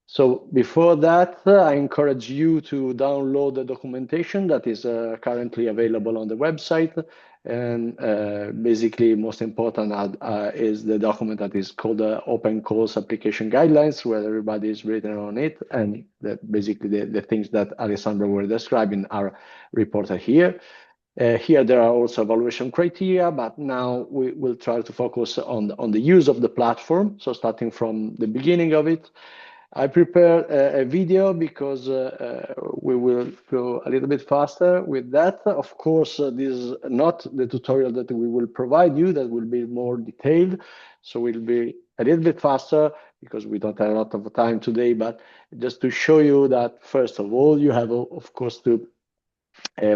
So before that, I encourage you to download the documentation that is currently available on the website. And basically, most important is the document that is called the Open Calls Application Guidelines, where everybody is written on it. And that basically the things that Alessandro were describing are reported here. Here there are also evaluation criteria, but now we will try to focus on the use of the platform. So starting from the beginning of it, I prepared a video because we will go a little bit faster with that. Of course, this is not the tutorial that we will provide you, that will be more detailed. So we'll be a little bit faster because we don't have a lot of time today, but just to show you that, first of all, you have, of course, to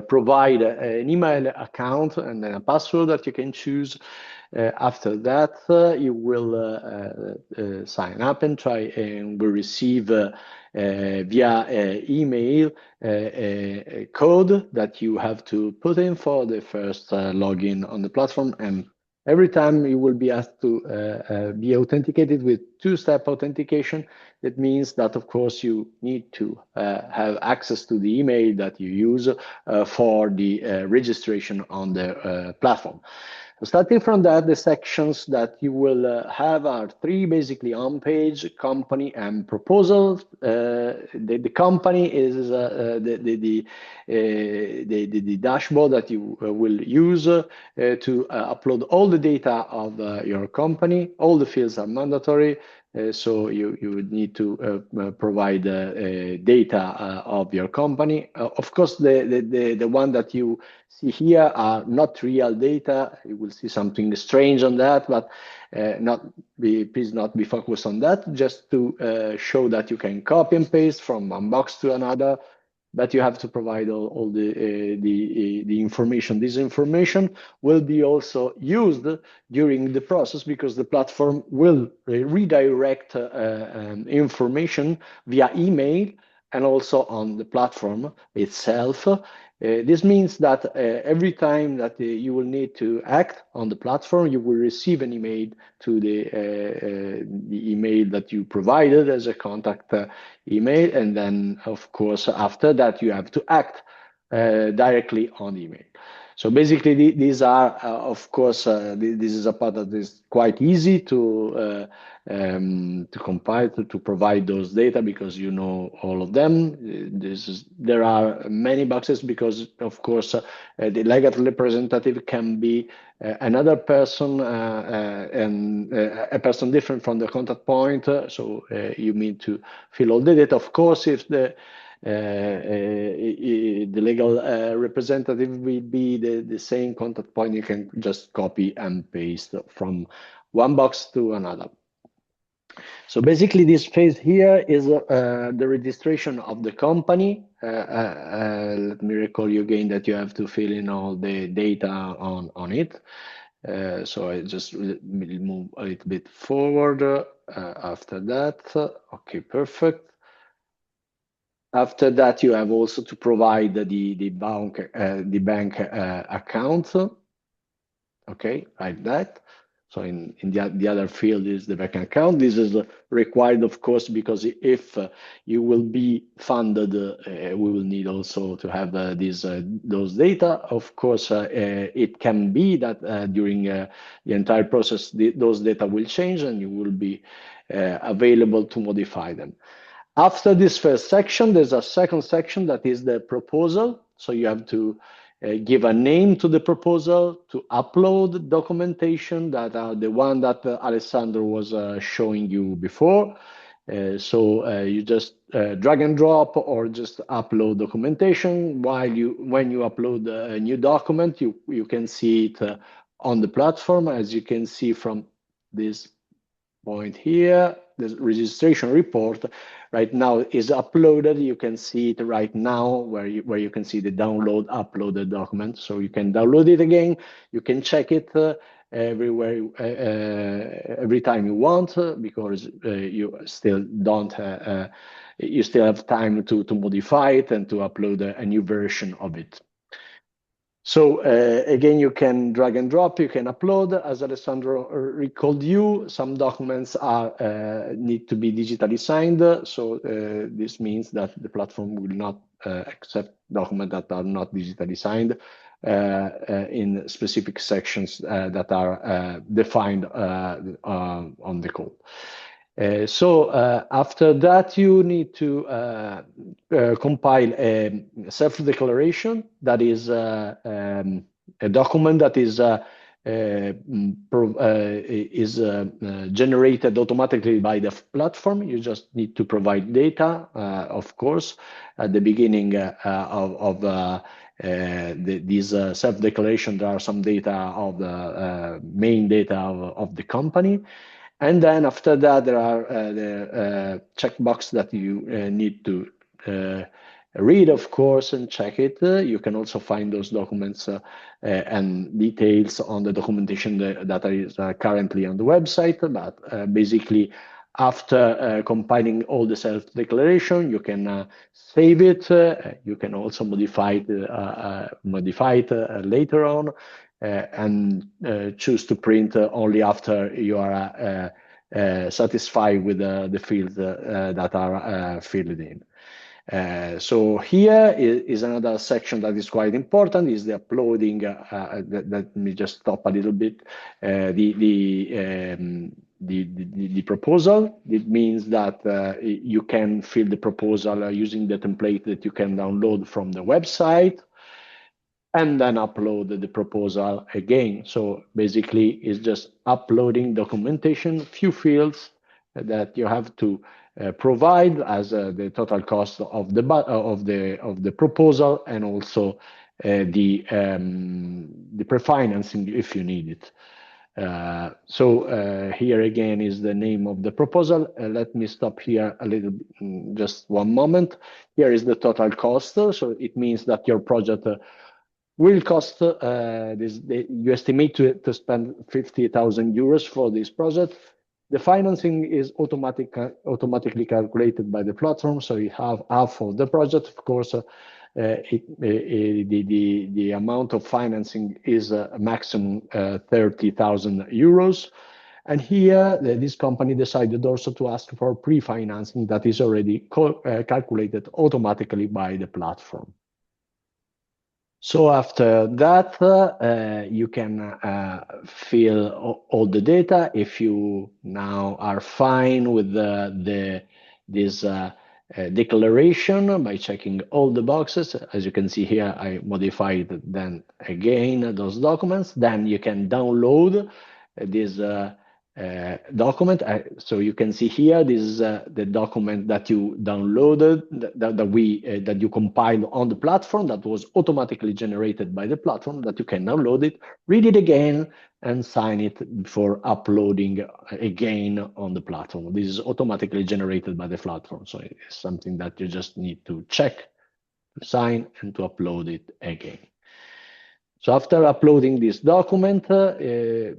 provide an email account and then a password that you can choose. After that, you will sign up and try and will receive via email a code that you have to put in for the first login on the platform. And every time you will be asked to be authenticated with two-step authentication. That means that, of course, you need to have access to the email that you use for the registration on the platform. So starting from that, the sections that you will have are three, basically: on page, company, and proposal. The company is the dashboard that you will use to upload all the data of your company. All the fields are mandatory. So you would need to provide data of your company. Of course, the one that you see here are not real data. You will see something strange on that, but please not be focused on that. Just to show that you can copy and paste from one box to another, but you have to provide all the information. This information will be also used during the process because the platform will redirect information via email and also on the platform itself. This means that every time that you will need to act on the platform, you will receive an email to the email that you provided as a contact email. And then, of course, after that, you have to act directly on email. So basically, these are, of course, this is a part that is quite easy to compile, to provide those data because you know all of them. There are many boxes because, of course, the legal representative can be another person and a person different from the contact point. So you need to fill all the data. Of course, if the legal representative will be the same contact point, you can just copy and paste from one box to another. So basically, this phase here is the registration of the company. Let me recall you again that you have to fill in all the data on it. So I just will move a little bit forward after that. Okay, perfect. After that, you have also to provide the bank account. Okay, like that. So in the other field is the bank account. This is required, of course, because if you will be funded, we will need also to have those data. Of course, it can be that during the entire process, those data will change and you will be available to modify them. After this first section, there's a second section that is the proposal. So you have to give a name to the proposal, to upload documentation that are the one that Alessandro was showing you before. So you just drag and drop or just upload documentation. When you upload a new document, you can see it on the platform. As you can see from this point here, the registration report right now is uploaded. You can see it right now where you can see the download uploaded document. So you can download it again. You can check it everywhere, every time you want, because you still don't. You still have time to modify it and to upload a new version of it. So again, you can drag and drop, you can upload. As Alessandro recalled you, some documents need to be digitally signed. So this means that the platform will not accept documents that are not digitally signed in specific sections that are defined on the code. So after that, you need to compile a self-declaration that is a document that is generated automatically by the platform. You just need to provide data, of course, at the beginning of these self-declaration. There are some data of the main data of the company. And then after that, there are the checkbox that you need to read, of course, and check it. You can also find those documents and details on the documentation that is currently on the website. But basically, after compiling all the self-declaration, you can save it. You can also modify it later on. And choose to print only after you are satisfied with the fields that are filled in. So here is another section that is quite important, is the uploading. Let me just stop a little bit. The proposal. It means that you can fill the proposal using the template that you can download from the website, and then upload the proposal again. So basically, it's just uploading documentation, few fields, that you have to provide as the total cost of the proposal, and also the pre-financing if you need it. Here again is the name of the proposal. Let me stop here a little, just one moment. Here is the total cost. So it means that your project will cost, you estimate to spend 50,000 euros for this project. The financing is automatically calculated by the platform. So you have half of the project. Of course, the amount of financing is a maximum 30,000 euros. And here, this company decided also to ask for pre-financing that is already calculated automatically by the platform. So after that, you can fill all the data. If you now are fine with this declaration by checking all the boxes, as you can see here, I modified then again those documents. Then you can download this document. So you can see here, this is the document that you downloaded, that you compiled on the platform, that was automatically generated by the platform, that you can download it, read it again, and sign it before uploading again on the platform. This is automatically generated by the platform. So it's something that you just need to check, to sign, and to upload it again. So after uploading this document,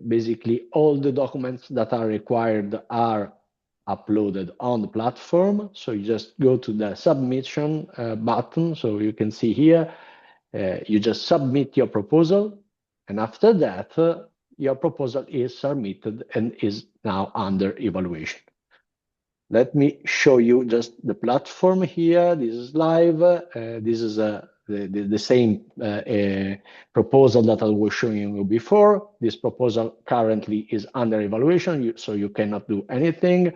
basically all the documents that are required are uploaded on the platform. So you just go to the submission button. So you can see here, you just submit your proposal. And after that, your proposal is submitted and is now under evaluation. Let me show you just the platform here. This is live. This is the same proposal that I was showing you before. This proposal currently is under evaluation, so you cannot do anything.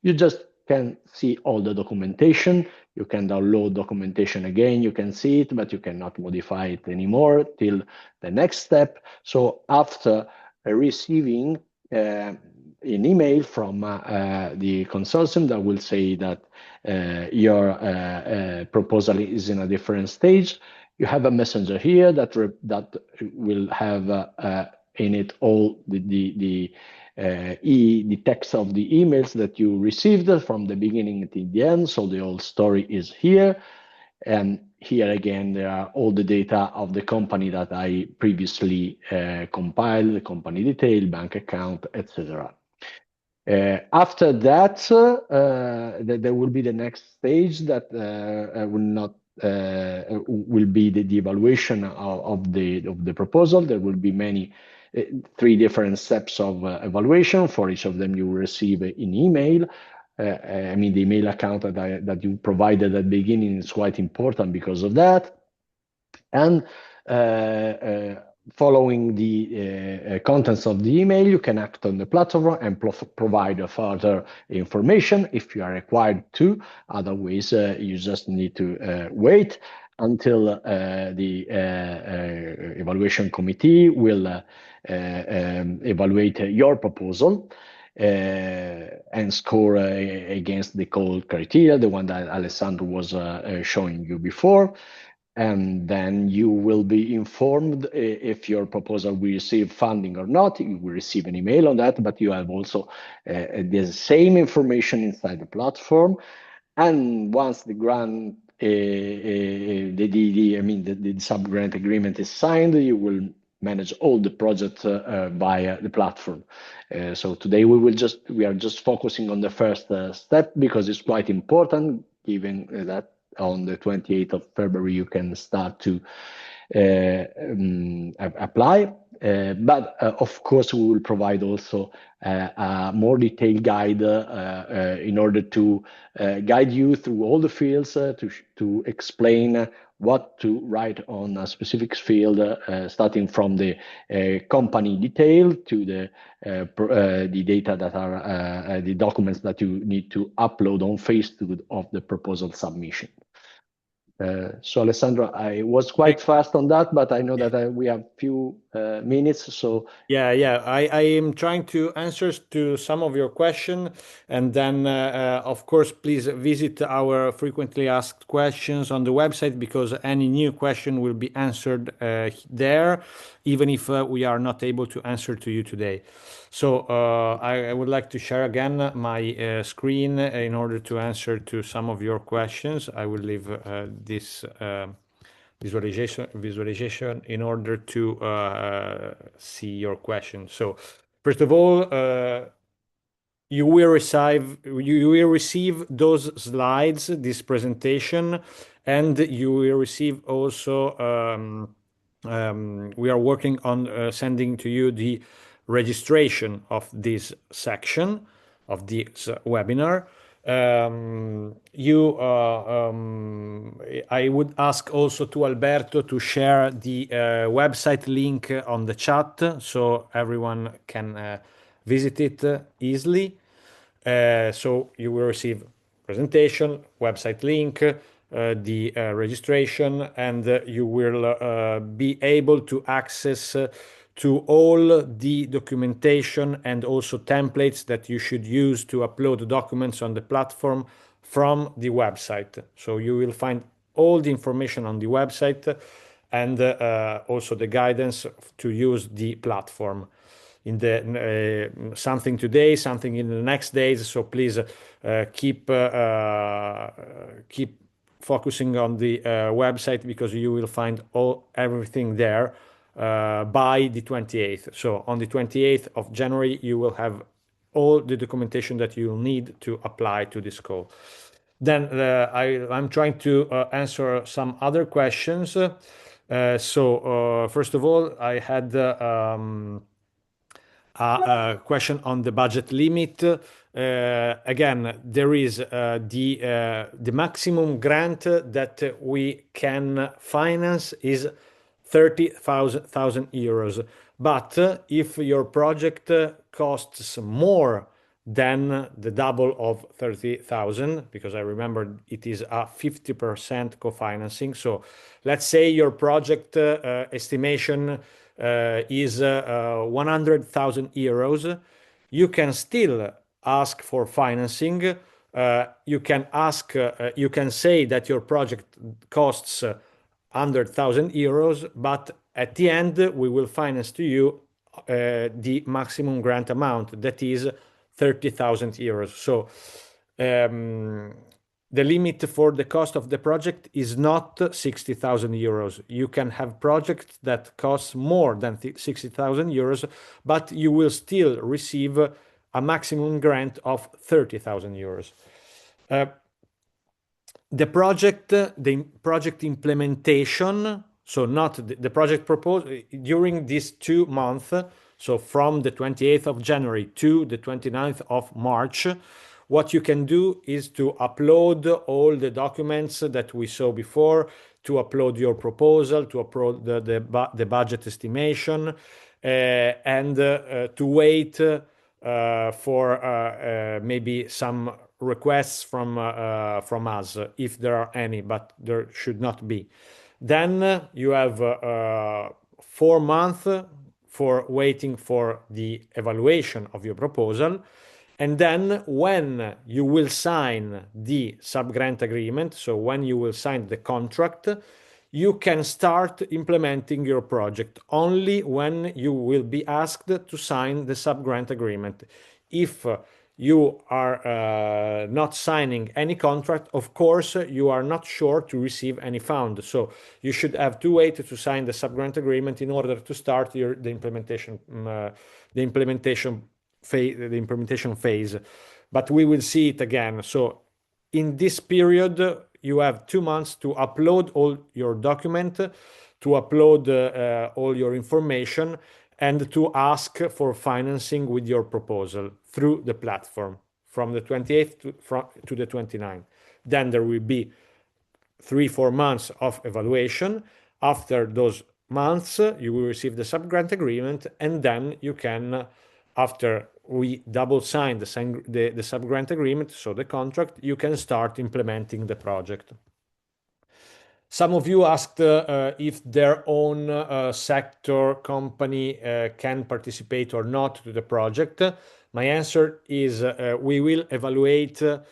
You just can see all the documentation. You can download documentation again. You can see it, but you cannot modify it anymore till the next step. So after receiving an email from the consortium that will say that your proposal is in a different stage, you have a messenger here that will have in it all the text of the emails that you received from the beginning to the end. So the whole story is here. And here again, there are all the data of the company that I previously compiled, the company detail, bank account, etc. After that, there will be the next stage that will be the evaluation of the proposal. There will be three different steps of evaluation. For each of them, you will receive an email. I mean, the email account that you provided at the beginning is quite important because of that. And following the contents of the email, you can act on the platform and provide further information if you are required to. Otherwise, you just need to wait until the evaluation committee will evaluate your proposal and score against the call criteria, the one that Alessandro was showing you before. And then you will be informed if your proposal will receive funding or not. You will receive an email on that, but you have also the same information inside the platform. And once the grant, the sub-grant agreement is signed, you will manage all the projects via the platform. So today we are just focusing on the first step because it's quite important, given that on the 28th of February, you can start to apply. But of course, we will provide also a more detailed guide in order to guide you through all the fields to explain what to write on a specific field, starting from the company detail to the data that are the documents that you need to upload on phase 2 of the proposal submission. So Alessandro, I was quite fast on that, but I know that we have few minutes. So yeah, I am trying to answer to some of your question, and then of course, please visit our frequently asked questions on the website because any new question will be answered there, even if we are not able to answer to you today. So I would like to share again my screen in order to answer to some of your questions. I will leave this visualization in order to see your question. So first of all, you will receive those slides, this presentation, and you will receive also we are working on sending to you the registration of this section of this webinar. I would ask also to Alberto to share the website link on the chat so everyone can visit it easily. So you will receive presentation, website link, the registration, and you will be able to access to all the documentation and also templates that you should use to upload documents on the platform from the website. So you will find all the information on the website and also the guidance to use the platform in the something today, something in the next days. So please keep focusing on the website because you will find everything there by the 28th. So on the 28th of January, you will have all the documentation that you will need to apply to this call. Then I'm trying to answer some other questions. So first of all, I had a question on the budget limit. Again, there is the maximum grant that we can finance is 30,000 euros. But if your project costs more than the double of 30,000, because I remember it is a 50% co-financing. So let's say your project estimation is 100,000 euros. You can still ask for financing. You can say that your project costs 100,000 euros, but at the end we will finance to you the maximum grant amount that is 30,000 euros. So the limit for the cost of the project is not 60,000 euros. You can have projects that cost more than 60,000 euros, but you will still receive a maximum grant of 30,000 euros. The project implementation, so not the project proposed during these 2 months, so from the 28th of January to the 29th of March, what you can do is to upload all the documents that we saw before, to upload your proposal, to upload the budget estimation, and to wait for maybe some requests from us, if there are any, but there should not be. Then you have 4 months for waiting for the evaluation of your proposal. And then when you will sign the sub-grant agreement, so when you will sign the contract, you can start implementing your project only when you will be asked to sign the sub-grant agreement. If you are not signing any contract, of course, you are not sure to receive any fund. So you should have to wait to sign the sub-grant agreement in order to start the implementation phase. But we will see it again. So in this period, you have 2 months to upload all your document, to upload all your information, and to ask for financing with your proposal through the platform from the 28th to the 29th. Then there will be 3-4 months of evaluation. After those months, you will receive the sub-grant agreement, and then you can, after we double sign the sub-grant agreement, so the contract, you can start implementing the project. Some of you asked if their own sector company can participate or not to the project. My answer is we will evaluate the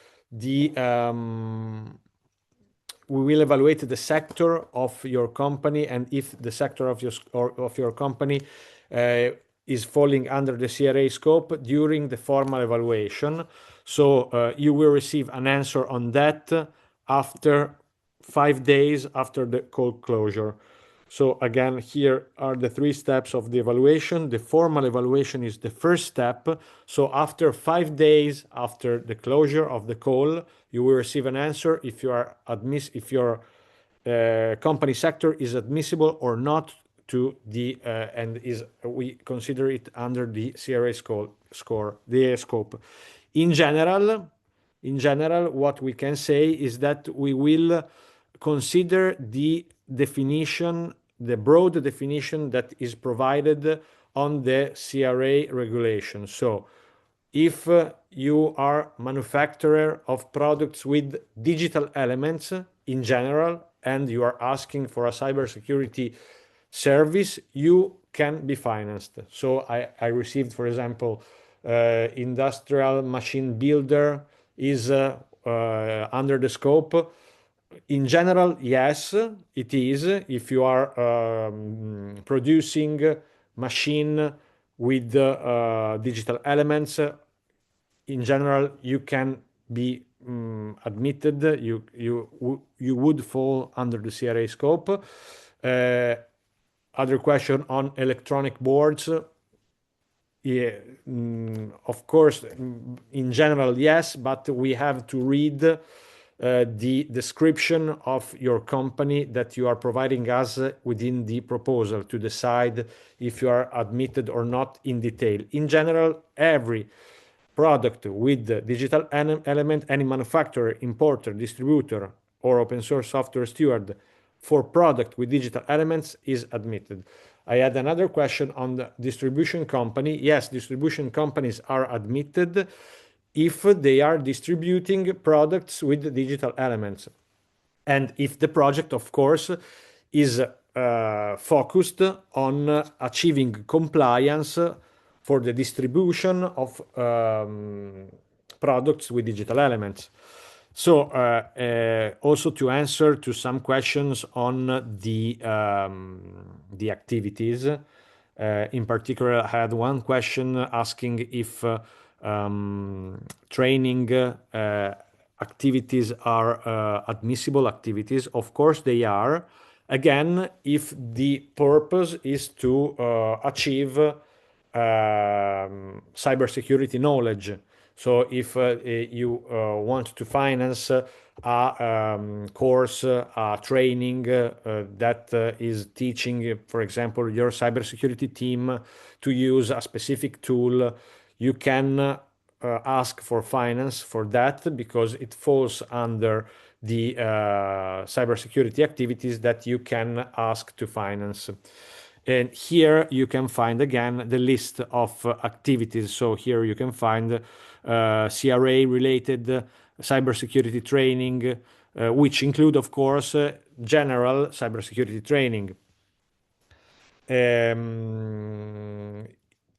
sector of your company, and if the sector of your company is falling under the CRA scope during the formal evaluation. So you will receive an answer on that after 5 days after the call closure. So again, here are the 3 steps of the evaluation. The formal evaluation is the first step. So after 5 days after the closure of the call, you will receive an answer if your company sector is admissible or not to the and we consider it under the CRA scope. In general, what we can say is that we will consider the definition, the broad definition that is provided on the CRA regulation. So if you are manufacturer of products with digital elements in general and you are asking for a cybersecurity service, you can be financed. So I received, for example, industrial machine builder is under the scope. In general, yes, it is. If you are producing machine with digital elements, in general, you can be admitted. You would fall under the CRA scope. Other question on electronic boards. Yeah, of course, in general, yes, but we have to read the description of your company that you are providing us within the proposal to decide if you are admitted or not in detail. In general, every product with digital element, any manufacturer, importer, distributor, or open source software steward for product with digital elements is admitted. I had another question on the distribution company. Yes, distribution companies are admitted if they are distributing products with digital elements. And if the project, of course, is focused on achieving compliance for the distribution of products with digital elements. So also to answer to some questions on the activities, in particular, I had one question asking if training activities are admissible activities. Of course, they are. Again, if the purpose is to achieve cybersecurity knowledge. So if you want to finance a course, a training that is teaching, for example, your cybersecurity team to use a specific tool, you can ask for finance for that because it falls under the cybersecurity activities that you can ask to finance. And here you can find again the list of activities. So here you can find CRA related cybersecurity training, which include, of course, general cybersecurity training.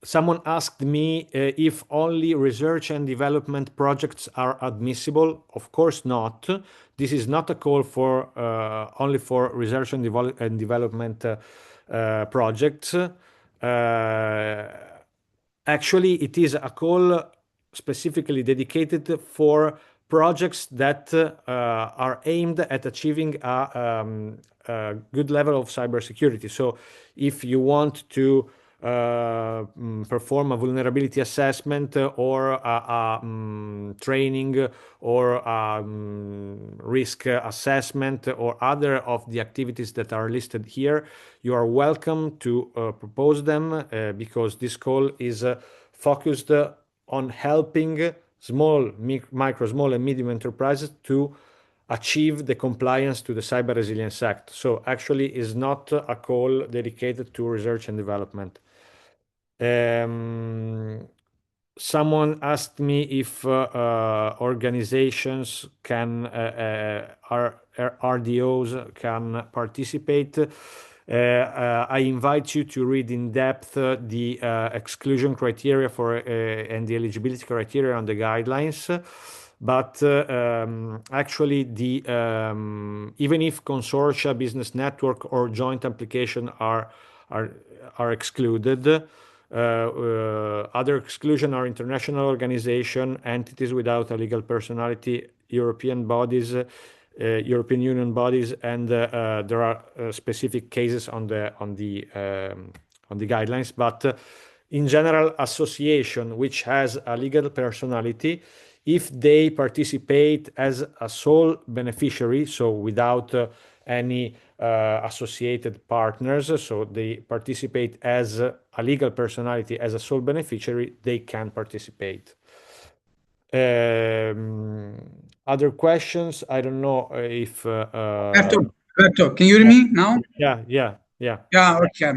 Someone asked me if only research and development projects are admissible. Of course not. This is not a call for only for research and development projects. Actually, it is a call specifically dedicated for projects that are aimed at achieving a good level of cybersecurity. So if you want to perform a vulnerability assessment or a training or risk assessment or other of the activities that are listed here, you are welcome to propose them because this call is focused on helping micro, small, and medium enterprises to achieve the compliance to the Cyber Resilience Act. So actually is not a call dedicated to research and development. Someone asked me if organizations are RDOs can participate. I invite you to read in depth the exclusion criteria for and the eligibility criteria on the guidelines. But actually, even if consortia, business network, or joint application are excluded, other exclusion are international organization, entities without a legal personality, European bodies, European Union bodies, and there are specific cases on the guidelines. But in general, association which has a legal personality, if they participate as a sole beneficiary, so without any associated partners, so they participate as a legal personality, as a sole beneficiary, they can participate. Other questions? I don't know if Roberto, can you hear me now? Yeah. Yeah, okay.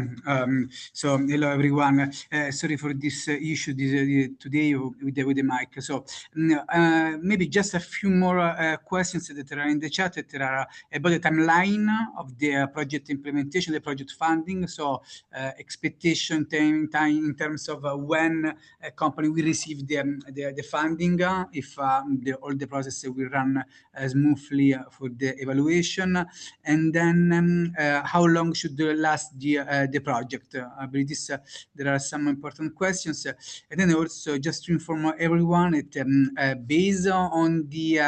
So hello everyone. Sorry for this issue today with the mic. So maybe just a few more questions that are in the chat that are about the timeline of the project implementation, the project funding. So expectation time in terms of when a company will receive the funding, if all the process will run smoothly for the evaluation, and then how long should last the project. I believe there are some important questions. And then also just to inform everyone that based on the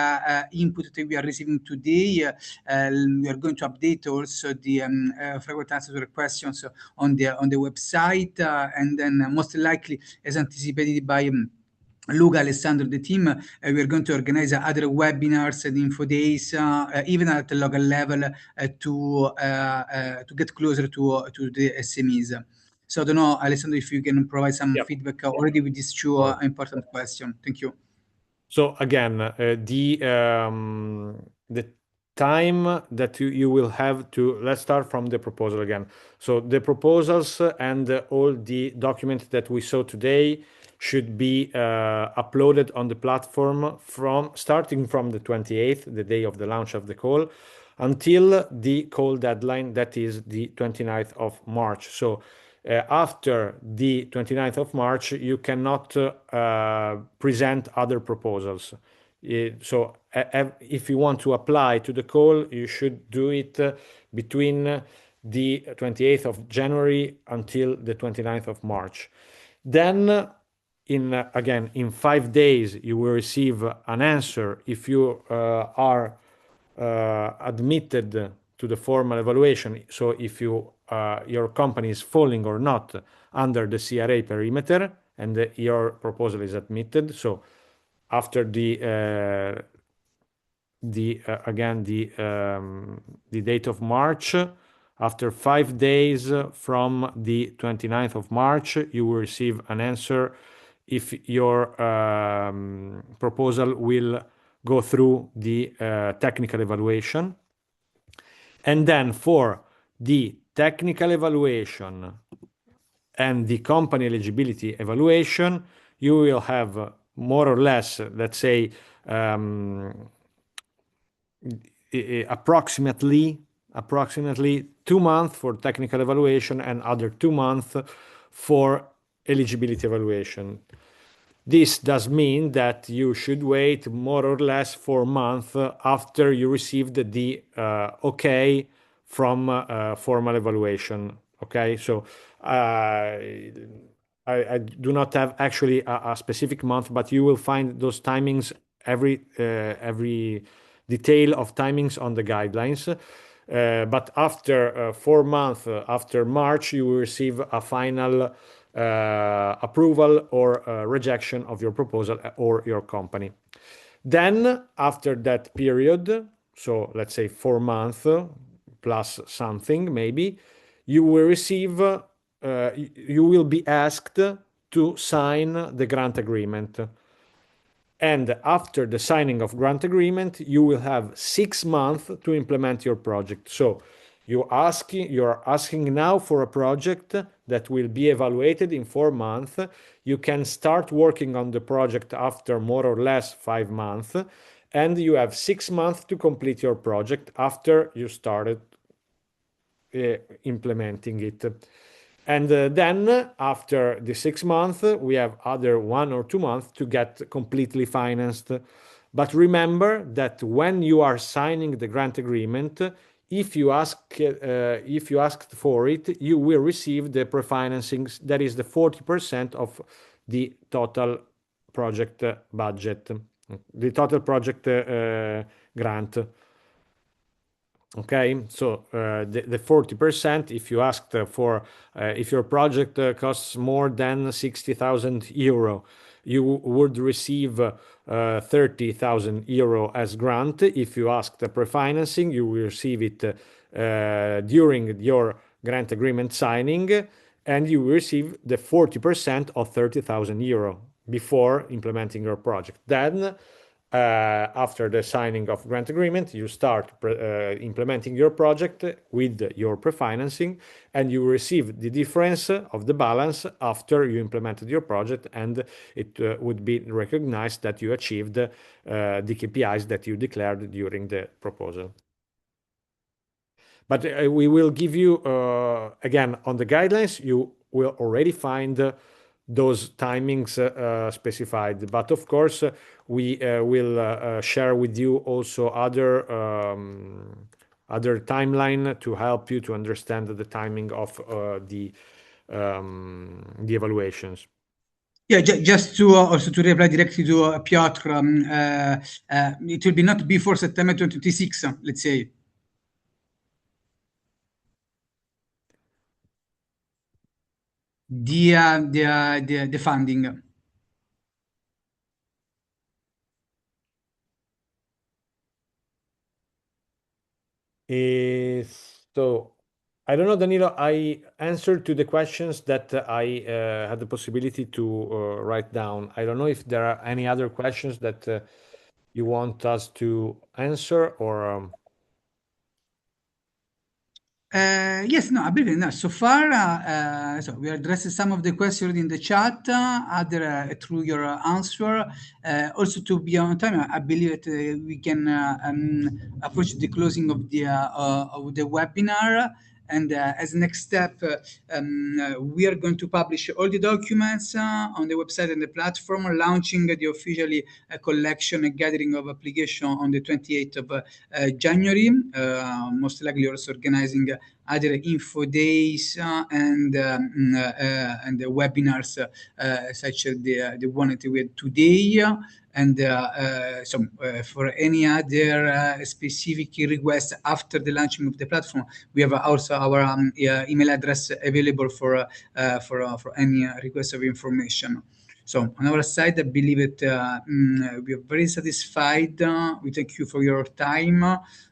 input that we are receiving today, we are going to update also the frequent answers to questions on the website, and then most likely, as anticipated by Luca, Alessandro, the team, we are going to organize other webinars and info days, even at the local level, to get closer to the SMEs. So I don't know, Alessandro, if you can provide some feedback already with these two important questions. Thank you. So again, the time that you will have to, let's start from the proposal again. So the proposals and all the documents that we saw today should be uploaded on the platform starting from the 28th, the day of the launch of the call, until the call deadline, that is the 29th of March. So after the 29th of March, you cannot present other proposals. So if you want to apply to the call, you should do it between the 28th of January until the 29th of March. Then in 5 days, you will receive an answer if you are admitted to the formal evaluation. So if your company is falling or not under the CRA perimeter and your proposal is admitted. So after the date of March, after 5 days from the 29th of March, you will receive an answer if your proposal will go through the technical evaluation. And then for the technical evaluation and the company eligibility evaluation, you will have more or less, let's say, approximately 2 months for technical evaluation and other 2 months for eligibility evaluation. This does mean that you should wait more or less 4 months after you received the okay from formal evaluation. Okay, so I do not have actually a specific month, but you will find those timings, every detail of timings on the guidelines. But after 4 months after March, you will receive a final approval or rejection of your proposal or your company. Then after that period, so let's say 4 months plus something maybe, you will receive, you will be asked to sign the grant agreement. And after the signing of grant agreement, you will have 6 months to implement your project. So you're asking now for a project that will be evaluated in 4 months. You can start working on the project after more or less 5 months. and you have 6 months to complete your project after you started implementing it. And then after the 6 months, we have other 1 or 2 months to get completely financed. But remember that when you are signing the grant agreement, if you asked for it, you will receive the pre-financing. That is the 40% of the total project budget, the total project grant. Okay, so the 40%, if you asked for, if your project costs more than 60,000 euro, you would receive 30,000 euro as grant. If you asked pre-financing, you will receive it during your grant agreement signing, and you will receive the 40% of 30,000 euro before implementing your project. Then after the signing of grant agreement, you start implementing your project with your pre-financing, and you receive the difference of the balance after you implemented your project, and it would be recognized that you achieved the KPIs that you declared during the proposal. But we will give you, again, on the guidelines, you will already find those timings specified. But of course, we will share with you also other timeline to help you to understand the timing of the evaluations. Yeah, just to also to reply directly to Piotr, it will be not before September 2026, let's say. The funding. So I don't know, Danilo, I answered to the questions that I had the possibility to write down. I don't know if there are any other questions that you want us to answer or... Yes, no, I believe no. So far, so we addressed some of the questions in the chat, other through your answer. Also, to be on time, I believe that we can approach the closing of the webinar. And as next step, we are going to publish all the documents on the website and the platform, launching the officially collection and gathering of application on the 28th of January, most likely also organizing other info days and the webinars such as the one that we had today. And so for any other specific requests after the launching of the platform, we have also our email address available for any request of information. So on our side, I believe that we are very satisfied. We thank you for your time.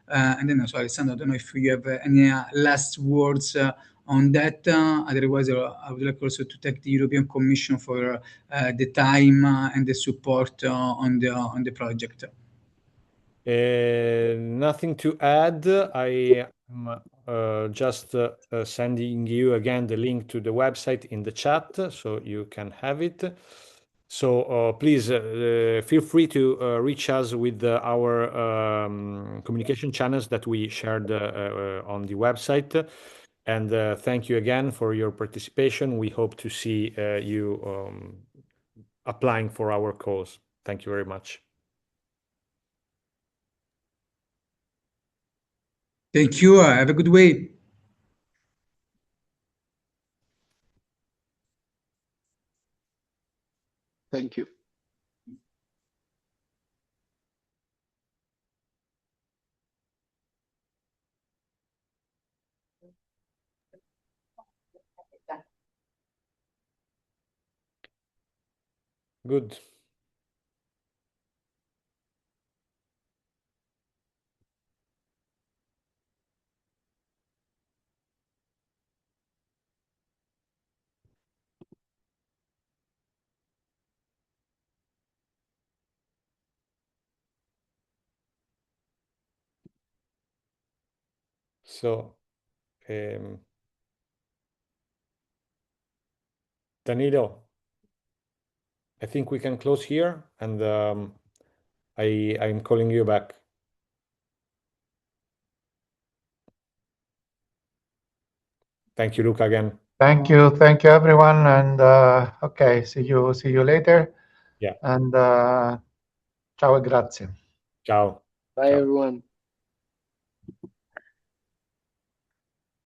And then also, Alessandro, I don't know if you have any last words on that. Otherwise, I would like also to thank the European Commission for the time and the support on the project. Nothing to add. I am just sending you again the link to the website in the chat, so you can have it. So please feel free to reach us with our communication channels that we shared on the website. And thank you again for your participation. We hope to see you applying for our calls. Thank you very much. Thank you. Have a good way. Thank you. Good. So, Danilo, I think we can close here, and I'm calling you back. Thank you, Luca, again. Thank you everyone, and okay, see you later. Yeah. And ciao e grazie. Ciao. Bye, Ciao. everyone.